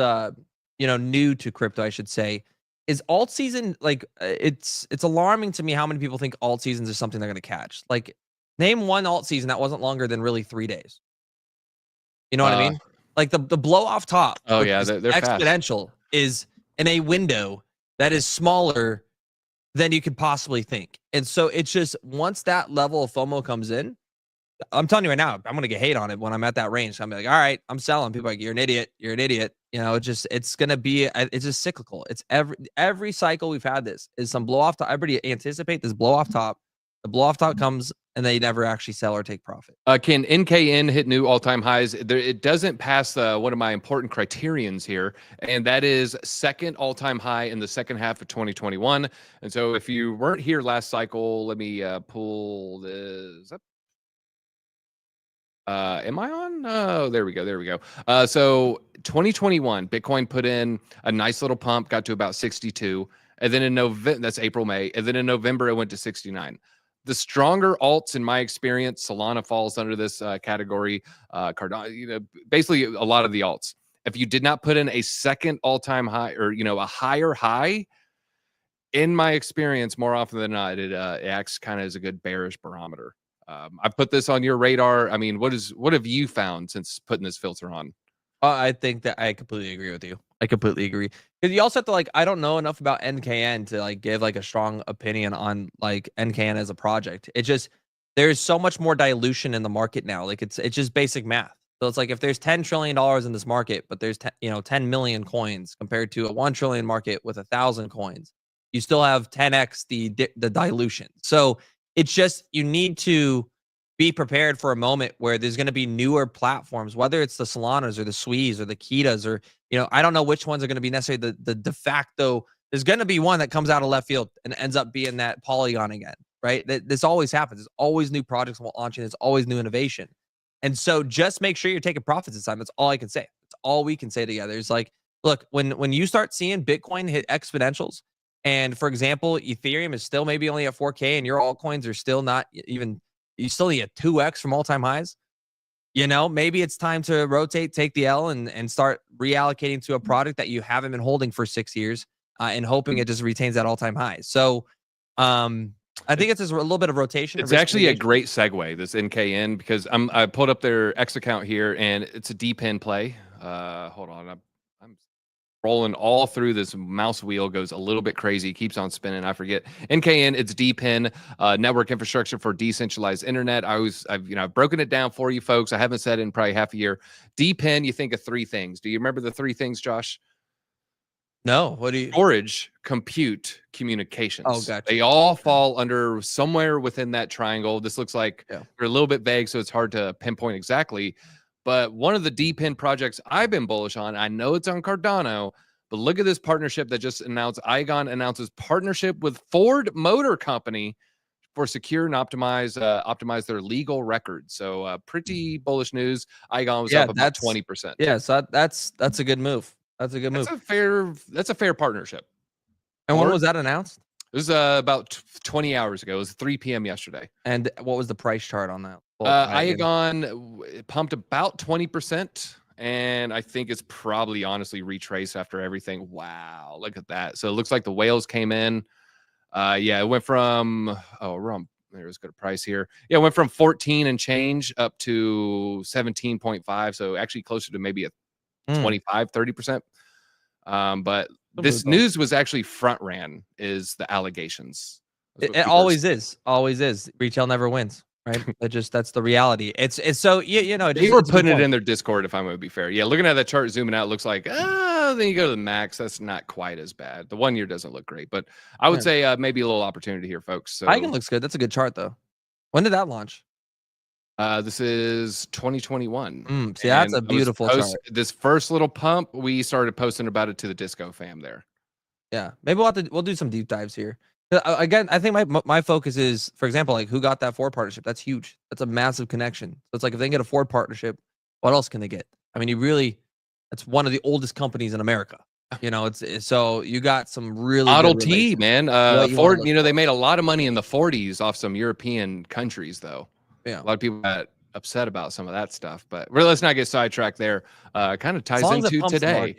new to crypto, I should say, is alt season like it's alarming to me how many people think alt seasons is something they're going to catch. Like, name one alt season that wasn't longer than really 3 days. You know what I mean? Like the blow off top. Oh yeah, they're exponential fast. Is in a window that is smaller than you could possibly think. And so it's just once that level of FOMO comes in, I'm telling you right now, I'm gonna get hate on it when I'm at that range. I'm like, all right, I'm selling. People are like, you're an idiot. You're an idiot. It's gonna be. It's just cyclical. It's every cycle we've had. This is some blow off top. Everybody anticipate this blow off top. The blow off top comes and they never actually sell or take profit. Can NKN hit new all-time highs? It doesn't pass one of my important criterions here, and that is second all-time high in the second half of 2021. And so if you weren't here last cycle, let me pull this up. Am I on? Oh, there we go. There we go. So 2021, Bitcoin put in a nice little pump, got to about 62. And then in November, that's April, May. And then in November, it went to 69. The stronger alts, in my experience, Solana falls under this category. Cardano, basically a lot of the alts. If you did not put in a second all-time high or, a higher high, in my experience, more often than not, it acts kind of as a good bearish barometer. I put this on your radar. I mean, what have you found since putting this filter on? I think that I completely agree with you. I completely agree. Because you also have to I don't know enough about NKN to give a strong opinion on NKN as a project. It just there's so much more dilution in the market now. It's just basic math. So it's like if there's $10 trillion in this market, but there's 10 million coins compared to a 1 trillion market with 1,000 coins, you still have 10x the dilution. So it's just you need to be prepared for a moment where there's going to be newer platforms, whether it's the Solanas or the Swees or the Kitas or, I don't know which ones are going to be necessarily the de facto. There's going to be one that comes out of left field and ends up being that Polygon again, right? This always happens. There's always new projects launching. There's always new innovation. And so just make sure you're taking profits this time. That's all I can say. That's all we can say together. It's look, when you start seeing Bitcoin hit exponentials, and for example, Ethereum is still maybe only at 4K and your altcoins are still not even, you still need a 2x from all-time highs. Maybe it's time to rotate, take the L and start reallocating to a product that you haven't been holding for 6 years and hoping it just retains that all-time high. So I think it's just a little bit of rotation. It's actually a great segue, this NKN, because I pulled up their X account here and it's a D-pin play. Hold on. I'm rolling all through this mouse wheel, goes a little bit crazy, keeps on spinning. I forget. NKN, it's D-pin, network infrastructure for decentralized internet. I've broken it down for you folks. I haven't said it in probably half a year. D-pin, you think of 3 things. Do you remember the 3 things, Josh? No. What do you? Storage, compute, communications. Oh, gotcha. They all fall under somewhere within that triangle. This looks like they're a little bit vague, so it's hard to pinpoint exactly. But one of the D-pin projects I've been bullish on, I know it's on Cardano, but look at this partnership that just announced. Igon announces partnership with Ford Motor Company for secure and optimize their legal records. So pretty bullish news. Igon was up about 20%. Yeah, so that's a good move. That's a good move. That's a fair partnership. And when was that announced? It was about 20 hours ago. It was 3 p.m. yesterday. And what was the price chart on that? Igon pumped about 20%, And I think it's probably honestly retraced after everything. Wow, look at that. So it looks like the whales came in. Yeah, it went from we're on there's good price here. Yeah, it went from 14 and change up to 17.5. So actually closer to maybe a 25-30%. But this news was actually front ran is the allegations. It always is. Always is. Retail never wins. Right. That's the reality. It's so you know, they were putting it in their Discord, if I'm going to be fair. Yeah, looking at that chart, zooming out, it looks like then you go to the max. That's not quite as bad. The 1 year doesn't look great, but I would say maybe a little opportunity here, folks. So Icon looks good. That's a good chart, though. When did that launch? This is 2021. See, that's a beautiful chart. This first little pump, we started posting about it to the Disco fam there. Yeah, maybe we'll do some deep dives here. Again, I think my focus is, for example, like who got that Ford partnership? That's huge. That's a massive connection. So it's like if they can get a Ford partnership, what else can they get? I mean, that's one of the oldest companies in America. You know, it's so you got some really Model T, man. Ford, they made a lot of money in the 40s off some European countries, though. Yeah, a lot of people got upset about some of that stuff, but let's not get sidetracked there. Kind of ties into today.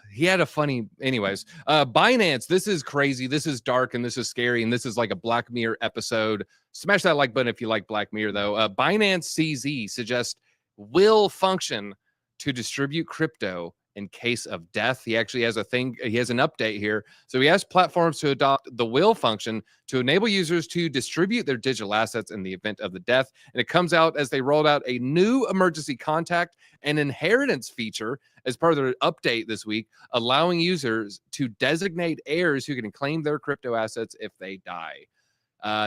He had a funny, anyways. Binance, this is crazy. This is dark and this is scary. And this is like a Black Mirror episode. Smash that like button if you like Black Mirror, though. Binance CZ suggests will function to distribute crypto in case of death. He actually has he has an update here. So he asked platforms to adopt the will function to enable users to distribute their digital assets in the event of the death. And it comes out as they rolled out a new emergency contact and inheritance feature as part of their update this week, allowing users to designate heirs who can claim their crypto assets if they die.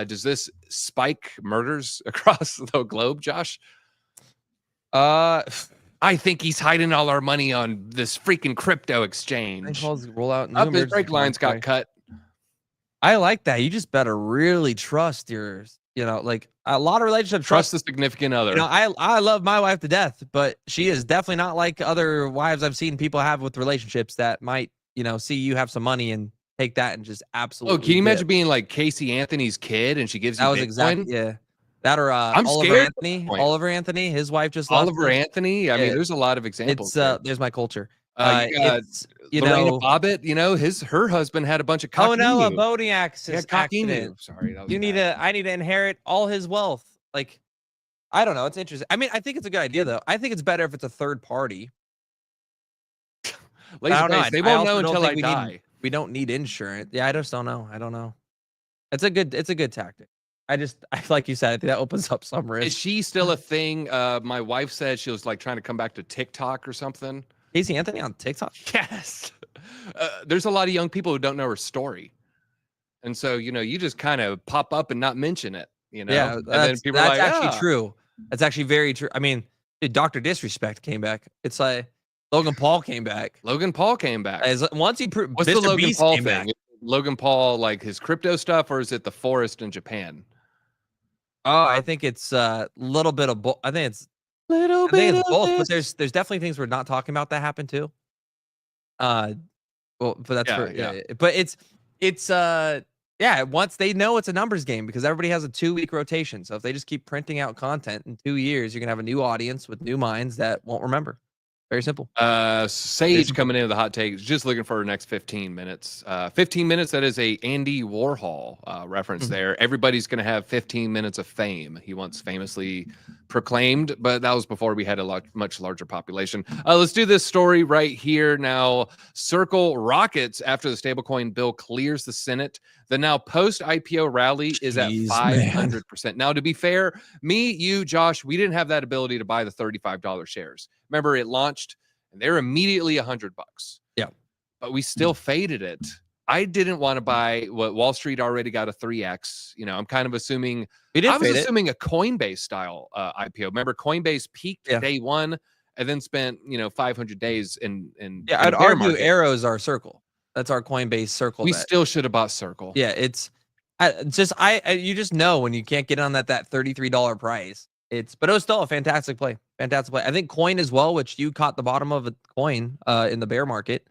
Does this spike murders across the globe, Josh? I think he's hiding all our money on this freaking crypto exchange. Roll out. His brake lines got cut. I like that. You just better really trust yours. Like a lot of relationships. Trust the significant other. I love my wife to death, but she is definitely not like other wives I've seen people have with relationships that might, see you have some money and take that and just absolutely. Oh, can you imagine being like Casey Anthony's kid and she gives you Bitcoin? Exactly, yeah. That or I'm Oliver scared. Oliver Anthony, his wife just Oliver Anthony. I mean, there's a lot of examples. There's my culture. Lorena Bobbitt, her husband had a bunch of cockinu. Oh no, a boating accident. Sorry, I need to inherit all his wealth. Like, I don't know. It's interesting. I mean, I think it's a good idea though. I think it's better if it's a third party. They won't know until I die. We don't need insurance. Yeah, I just don't know. I don't know. It's a good tactic. Like you said, I think that opens up some risk. Is she still a thing? My wife said she was like trying to come back to TikTok or something. Casey Anthony on TikTok? Yes. There's a lot of young people who don't know her story. And so, you just kind of pop up and not mention it, Yeah, and then people that's are like, actually true. That's actually very true. I mean, Dr. Disrespect came back. It's like Logan Paul came back. Once he proved what's Mr. the Logan Beast Paul came thing? back. Logan Paul, like his crypto stuff, or is it the forest in Japan? Oh, I think it's a little bit of both. I think it's both, but there's definitely things we're not talking about that happen too. But that's but it's once they know it's a numbers game because everybody has a 2-week rotation. So if they just keep printing out content in 2 years, you're gonna have a new audience with new minds that won't remember. Very simple. Sage coming into the hot takes, just looking for our next 15 minutes. 15 minutes, that is a Andy Warhol reference there. Everybody's going to have 15 minutes of fame. He once famously proclaimed, but that was before we had a much larger population. Let's do this story right here now. Circle rockets after the stablecoin bill clears the Senate. The now post-IPO rally is at 500%. Now, to be fair, me, you, Josh, we didn't have that ability to buy the $35 shares. Remember, it launched and they're immediately $100. Yeah. But we still faded it. I didn't want to buy what Wall Street already got a 3x. I'm kind of assuming a Coinbase style IPO. Remember, Coinbase peaked day one and then spent 500 days in I'd argue Arrow's our Circle. That's our Coinbase Circle. We still should have bought Circle. Yeah, you just know when you can't get on that $33 price. But it was still a fantastic play. Fantastic play. I think Coin as well, which you caught the bottom of a Coin in the bear market.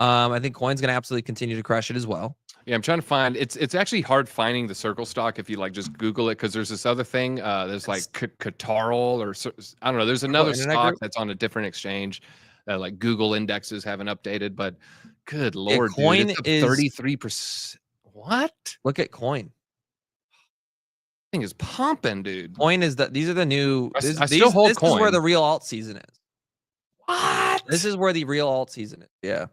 I think Coin's going to absolutely continue to crush it as well. Yeah, I'm trying to find. It's actually hard finding the Circle stock if you like just Google it, because there's this other thing. There's like Catarl or I don't know. There's another stock that's on a different exchange that like Google indexes haven't updated. But good lord, Coin dude, it's up is 33%. What? Look at Coin. Thing is pumping, dude. Coin is that these are the new. I still hold Coin. This is where the real alt season is. What? This is where the real alt season is. Yeah.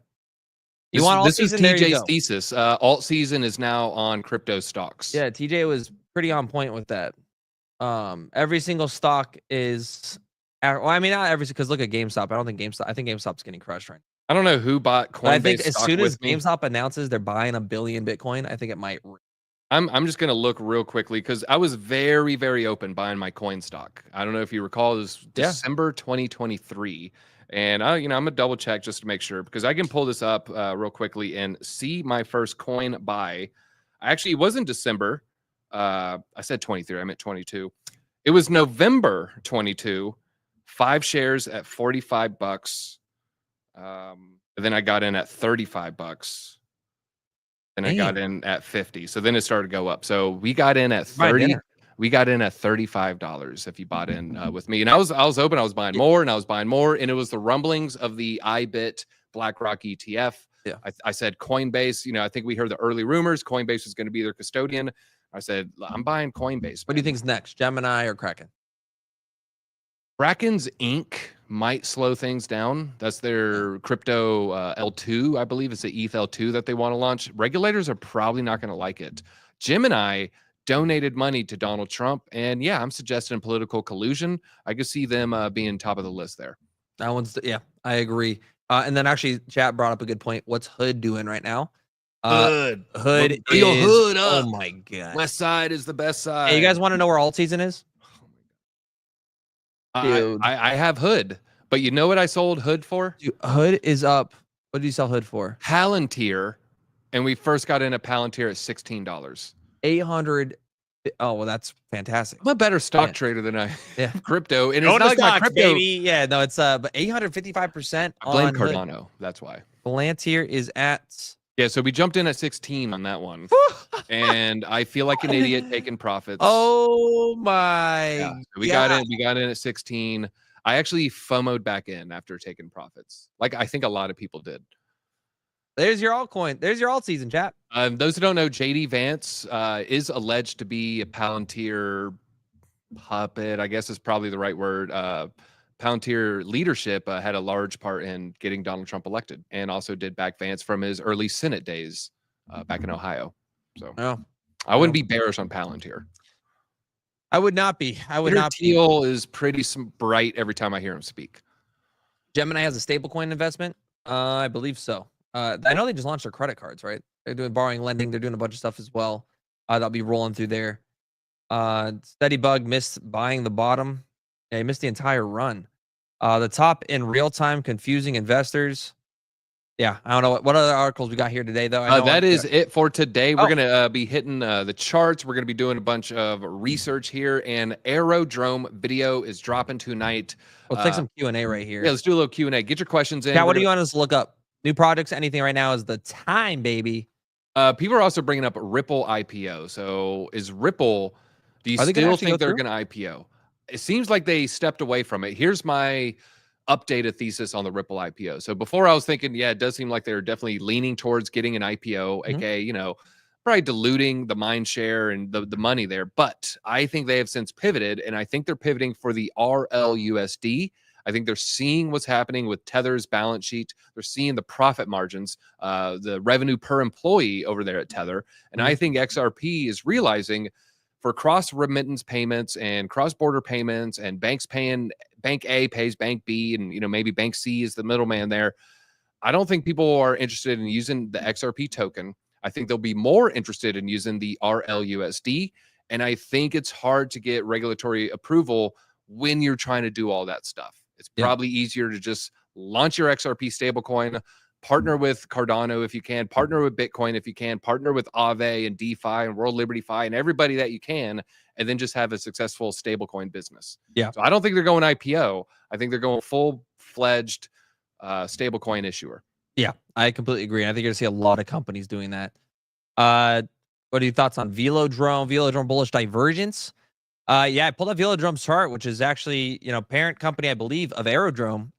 You want alt season? This is TJ's thesis. Alt season is now on crypto stocks. Yeah, TJ was pretty on point with that. Every single stock is. Well, I mean, not every, because look at GameStop. I don't think GameStop. I think GameStop's getting crushed right now. I don't know who bought Coinbase. I think as soon as GameStop announces they're buying 1 billion Bitcoin, I think it might. I'm just gonna look real quickly because I was very, very open buying my coin stock. I don't know if you recall, it was December 2023. And I'm gonna double check just to make sure, because I can pull this up real quickly and see my first coin buy. Actually, it wasn't December. I said 23. I meant 22. It was November 22. 5 shares at $45. And then I got in at $35. And I got in at 50. So then it started to go up. So we got in at 30. We got in at $35 if you bought in with me. And I was open. I was buying more and I was buying more. And it was the rumblings of the IBIT BlackRock ETF. Yeah. I said Coinbase. I think we heard the early rumors. Coinbase was going to be their custodian. I said, I'm buying Coinbase. What do you think's next? Gemini or Kraken? Kraken's Inc. might slow things down. That's their crypto L2, I believe. It's the ETH L2 that they want to launch. Regulators are probably not going to like it. Gemini donated money to Donald Trump. And yeah, I'm suggesting political collusion. I could see them being top of the list there. That one's, yeah, I agree. And then actually, chat brought up a good point. What's Hood doing right now? Hood is, Hood up. Oh my God. West side is the best side. Hey, you guys want to know where alt season is? Dude. I have Hood, but you know what I sold Hood for? Dude, Hood is up. What did you sell Hood for? Palantir. And we first got in at Palantir at $16. 800. Oh, well, that's fantastic. I'm a better stock trader than I am crypto. And it's not like my crypto, baby. Yeah, no, it's but 855%. I blame Cardano. That's why. Palantir is at. Yeah, so we jumped in at 16 on that one. And I feel like an idiot taking profits. Oh my. Yeah, so we got in at 16. I actually FOMO'd back in after taking profits. Like I think a lot of people did. There's your altcoin. There's your alt season, chat. Those who don't know, JD Vance is alleged to be a Palantir puppet, I guess is probably the right word. Palantir leadership had a large part in getting Donald Trump elected, and also did back Vance from his early Senate days back in Ohio. So I wouldn't be bearish on Palantir. I would not be. I would not be. Thiel is pretty bright every time I hear him speak. Gemini has a stablecoin investment. I believe so. I know they just launched their credit cards, right? They're doing borrowing, lending. They're doing a bunch of stuff as well. That'll be rolling through there. Steady Bug missed buying the bottom. Yeah, he missed the entire run. The top in real time, confusing investors. Yeah, I don't know what other articles we got here today, though. That is it for today. We're going to be hitting the charts. We're going to be doing a bunch of research here, and Aerodrome video is dropping tonight. Let's take some Q&A right here. Yeah, let's do a little Q&A. Get your questions in. Yeah, what do you want us to look up? New projects, anything right now is the time, baby. People are also bringing up Ripple IPO. So is Ripple, do you still think they're going to IPO? It seems like they stepped away from it. Here's my updated thesis on the Ripple IPO. So before I was thinking, yeah, it does seem like they're definitely leaning towards getting an IPO, aka, probably diluting the mind share and the money there. But I think they have since pivoted, and I think they're pivoting for the RLUSD. I think they're seeing what's happening with Tether's balance sheet. They're seeing the profit margins, the revenue per employee over there at Tether. And I think XRP is realizing for cross remittance payments and cross-border payments, and banks paying, bank A pays bank B, and maybe bank C is the middleman there. I don't think people are interested in using the XRP token. I think they'll be more interested in using the RLUSD. And I think it's hard to get regulatory approval when you're trying to do all that stuff. It's probably easier to just launch your XRP stablecoin, partner with Cardano if you can, partner with Bitcoin if you can, partner with Aave and DeFi and World Liberty Fi and everybody that you can, and then just have a successful stablecoin business. Yeah. So I don't think they're going IPO. I think they're going full-fledged stablecoin issuer. Yeah, I completely agree. I think you're going to see a lot of companies doing that. What are your thoughts on Velodrome? Velodrome bullish divergence. Yeah, I pulled up Velodrome's chart, which is actually, parent company, I believe, of Aerodrome.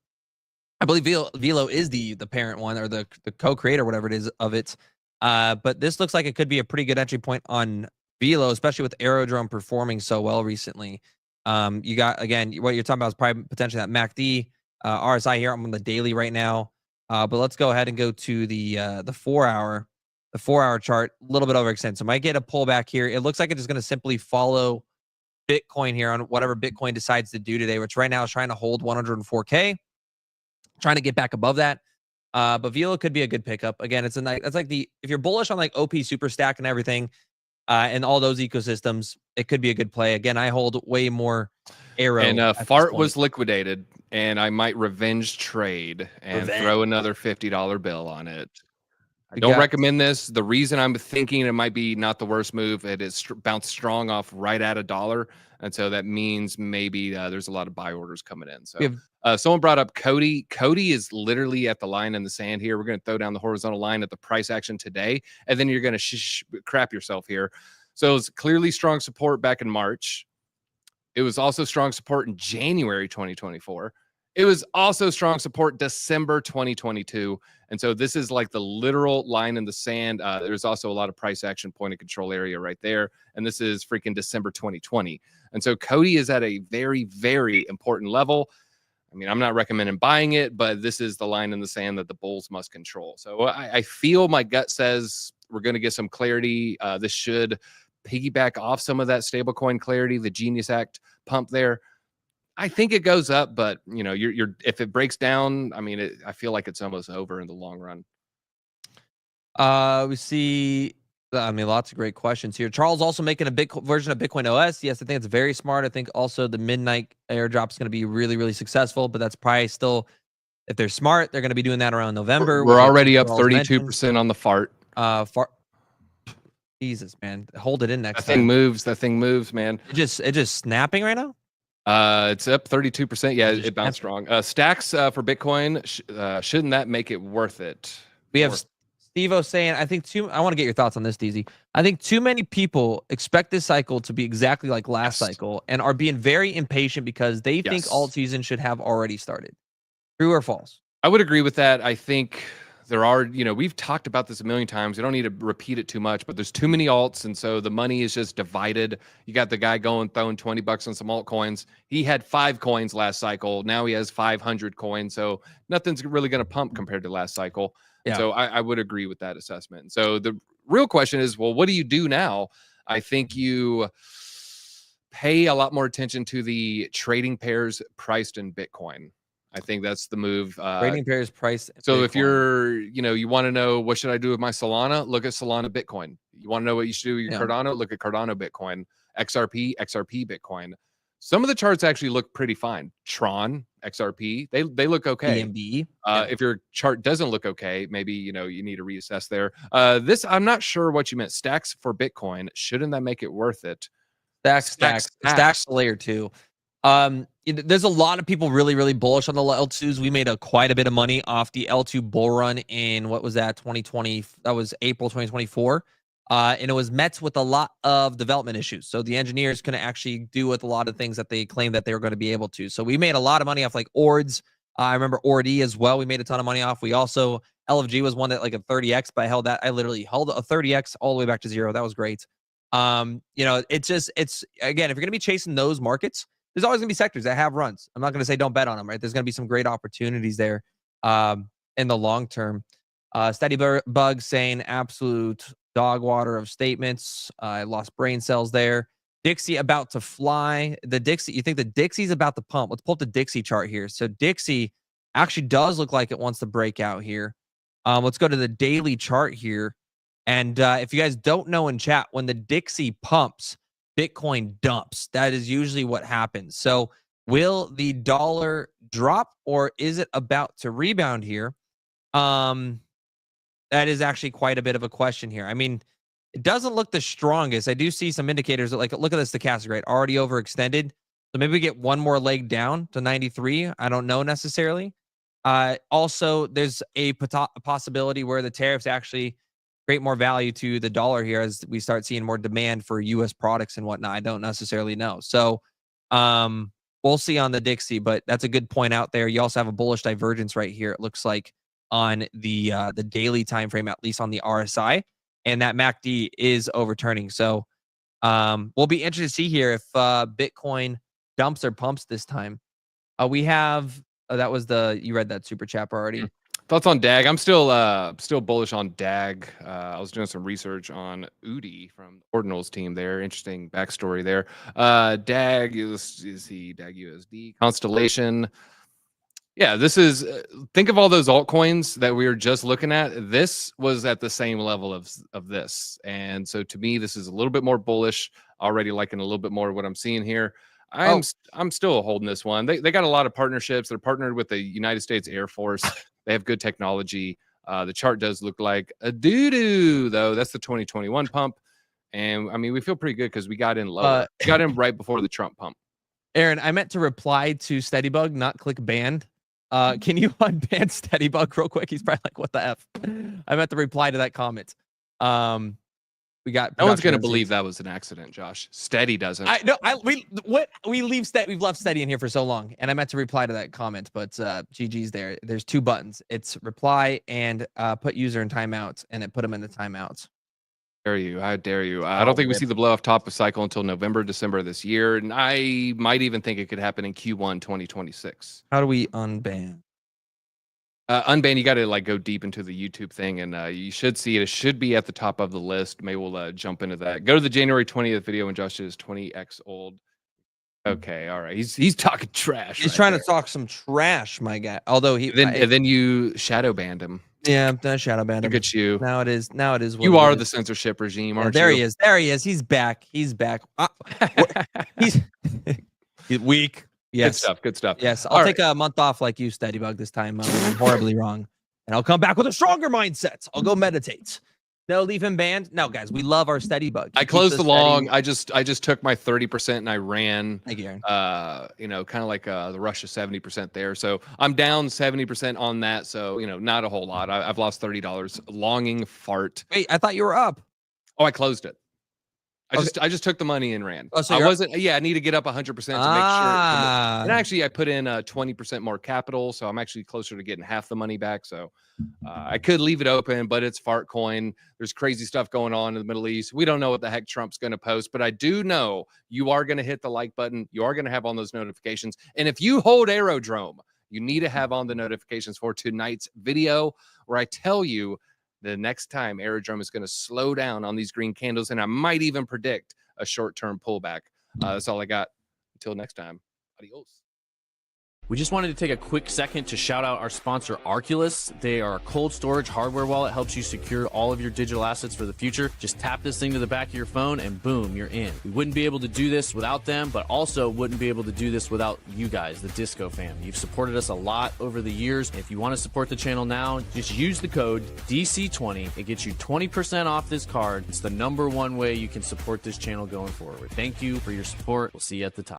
I believe Velo is the parent one, or the co-creator, whatever it is, of it. But this looks like it could be a pretty good entry point on Velo, especially with Aerodrome performing so well recently. You got, again, what you're talking about is probably potentially that MACD, RSI here. I'm on the daily right now. But let's go ahead and go to the 4-hour. The 4-hour chart, a little bit overextended. So might get a pullback here. It looks like it's just going to simply follow Bitcoin here on whatever Bitcoin decides to do today, which right now is trying to hold 104K, trying to get back above that. But Velo could be a good pickup. Again, it's like if you're bullish on like OP Superstack and everything, and all those ecosystems, it could be a good play. Again, I hold way more Arrow. And Fart was liquidated, and I might revenge trade and throw another $50 bill on it. I don't recommend this. The reason I'm thinking it might be not the worst move, it is bounced strong off right at $1. And so that means maybe there's a lot of buy orders coming in. So someone brought up Cody. Cody is literally at the line in the sand here. We're going to throw down the horizontal line at the price action today, and then you're going to crap yourself here. So it's clearly strong support back in March. It was also strong support in January 2024. It was also strong support December 2022. And so this is like the literal line in the sand. There's also a lot of price action point of control area right there. And this is freaking December 2020. And so Cody is at a very, very important level. I mean, I'm not recommending buying it, but this is the line in the sand that the bulls must control. So I feel my gut says we're going to get some clarity. This should piggyback off some of that stablecoin clarity, the Genius Act pump there. I think it goes up, but you're if it breaks down, I mean, I feel like it's almost over in the long run. We see, lots of great questions here. Charles also making a big version of Bitcoin OS. Yes, I think it's very smart. I think also the midnight airdrop is going to be really, really successful, but that's probably still, if they're smart, they're going to be doing that around November. We're already up 32% on the fart. Jesus, man, hold it in next time. That thing moves, man. It just snapping right now. It's up 32%. Yeah, it bounced strong. Stacks for Bitcoin. Shouldn't that make it worth it? We have Steve-O saying, I want to get your thoughts on this, DZ. I think too many people expect this cycle to be exactly like last cycle and are being very impatient because they think alt season should have already started. True or false? I would agree with that. I think there are, we've talked about this a million times. We don't need to repeat it too much, but there's too many alts. And so the money is just divided. You got the guy throwing $20 on some altcoins. He had 5 coins last cycle. Now he has 500 coins. So nothing's really going to pump compared to last cycle. Yeah. So I would agree with that assessment. So the real question is, well, what do you do now? I think you pay a lot more attention to the trading pairs priced in Bitcoin. I think that's the move. Trading pairs price. So Bitcoin. If you're, you want to know what should I do with my Solana, look at Solana Bitcoin. You want to know what you should do with your Cardano, look at Cardano Bitcoin. XRP Bitcoin. Some of the charts actually look pretty fine. Tron, XRP, they look okay. BNB. If your chart doesn't look okay, maybe you need to reassess there. This I'm not sure what you meant. Stacks for Bitcoin. Shouldn't that make it worth it? Stacks layer 2. There's a lot of people really, really bullish on the L2s. We made quite a bit of money off the L2 bull run in, what was that, 2020? That was April 2024. And it was met with a lot of development issues. So the engineers couldn't actually do with a lot of things that they claimed that they were going to be able to. So we made a lot of money off like ORDs. I remember ORD as well. We made a ton of money off. We also, LFG was one that like a 30X, but I literally held a 30X all the way back to 0. That was great. It's again, if you're going to be chasing those markets, there's always going to be sectors that have runs. I'm not going to say don't bet on them, right? There's going to be some great opportunities there in the long term. Steady Bug saying absolute dog water of statements. I lost brain cells there. Dixie about to fly. You think the Dixie's about to pump? Let's pull up the Dixie chart here. So Dixie actually does look like it wants to break out here. Let's go to the daily chart here. And if you guys don't know in chat, when the Dixie pumps, Bitcoin dumps. That is usually what happens. So will the dollar drop or is it about to rebound here? That is actually quite a bit of a question here. I mean, it doesn't look the strongest. I do see some indicators that, like, look at the stochastic rate, already overextended. So maybe we get one more leg down to 93. I don't know necessarily. Also, there's a possibility where the tariffs actually create more value to the dollar here as we start seeing more demand for U.S. products and whatnot. I don't necessarily know. So we'll see on the Dixie, but that's a good point out there. You also have a bullish divergence right here. It looks like on the daily time frame, at least on the RSI, and that MACD is overturning. So we'll be interested to see here if Bitcoin dumps or pumps this time. We have that was you read that super chat already. Thoughts on DAG? I'm still bullish on DAG. I was doing some research on Udi from the Ordinals team there. Interesting backstory there. DAG is he DAG USD Constellation. Yeah, this is think of all those altcoins that we were just looking at. This was at the same level of this, and so to me, this is a little bit more bullish. Already liking a little bit more of what I'm seeing here. I'm still holding this one. They got a lot of partnerships. They're partnered with the United States Air Force. They have good technology. The chart does look like a doo-doo, though. That's the 2021 pump. And, I mean, we feel pretty good because we got in lower. We got in right before the Trump pump. Aaron, I meant to reply to SteadyBug, not click banned. Can you unban SteadyBug real quick? He's probably like, what the F? I meant to reply to that comment. We got no one's gonna believe that was an accident, Josh. Steady doesn't. We've left Steady in here for so long, and I meant to reply to that comment, but GG's there. There's two buttons. It's reply and put user in timeout, and it put him in the timeouts. How dare you? I don't think we see the blow off top of cycle until November, December of this year, and I might even think it could happen in Q1 2026. How do we unban? Unban, you got to like go deep into the YouTube thing, and you should see it. It should be at the top of the list. Maybe we'll jump into that. Go to the January 20th video when Josh is 20x old. Okay, all right. He's talking trash. He's trying to talk some trash, my guy. Although then you shadow banned him. Yeah, that shadow banned him. Look at you. Now it is. You are the censorship regime, aren't you? There he is. There he is. He's back. He's he's weak. Yes. Good stuff. Yes, I'll take a month off like you, SteadyBug, this time. I'm horribly wrong. And I'll come back with a stronger mindset. I'll go meditate. No, leave him banned. No, guys, we love our SteadyBug. I closed the long. I just took my 30% and I ran. Thank you, Aaron. Kind of like the Russia 70% there. So I'm down 70% on that. So, not a whole lot. I've lost $30. Longing fart. Wait, I thought you were up. Oh, I closed it. I just took the money and ran. Oh, so I wasn't. Yeah, I need to get up 100% to make sure. And actually, I put in 20% more capital, so I'm actually closer to getting half the money back. So I could leave it open, but it's fart coin. There's crazy stuff going on in the Middle East. We don't know what the heck Trump's going to post, but I do know you are going to hit the like button. You are going to have on those notifications, and if you hold Aerodrome, you need to have on the notifications for tonight's video, where I tell you the next time Aerodrome is going to slow down on these green candles, and I might even predict a short-term pullback. That's all I got. Until next time, adios. We just wanted to take a quick second to shout out our sponsor, Arculus. They are a cold storage hardware wallet, helps you secure all of your digital assets for the future. Just tap this thing to the back of your phone and boom, you're in. We wouldn't be able to do this without them, but also wouldn't be able to do this without you guys, the Disco fam. You've supported us a lot over the years. If you want to support the channel now, just use the code DC20. It gets you 20% off this card. It's the #1 way you can support this channel going forward. Thank you for your support. We'll see you at the top.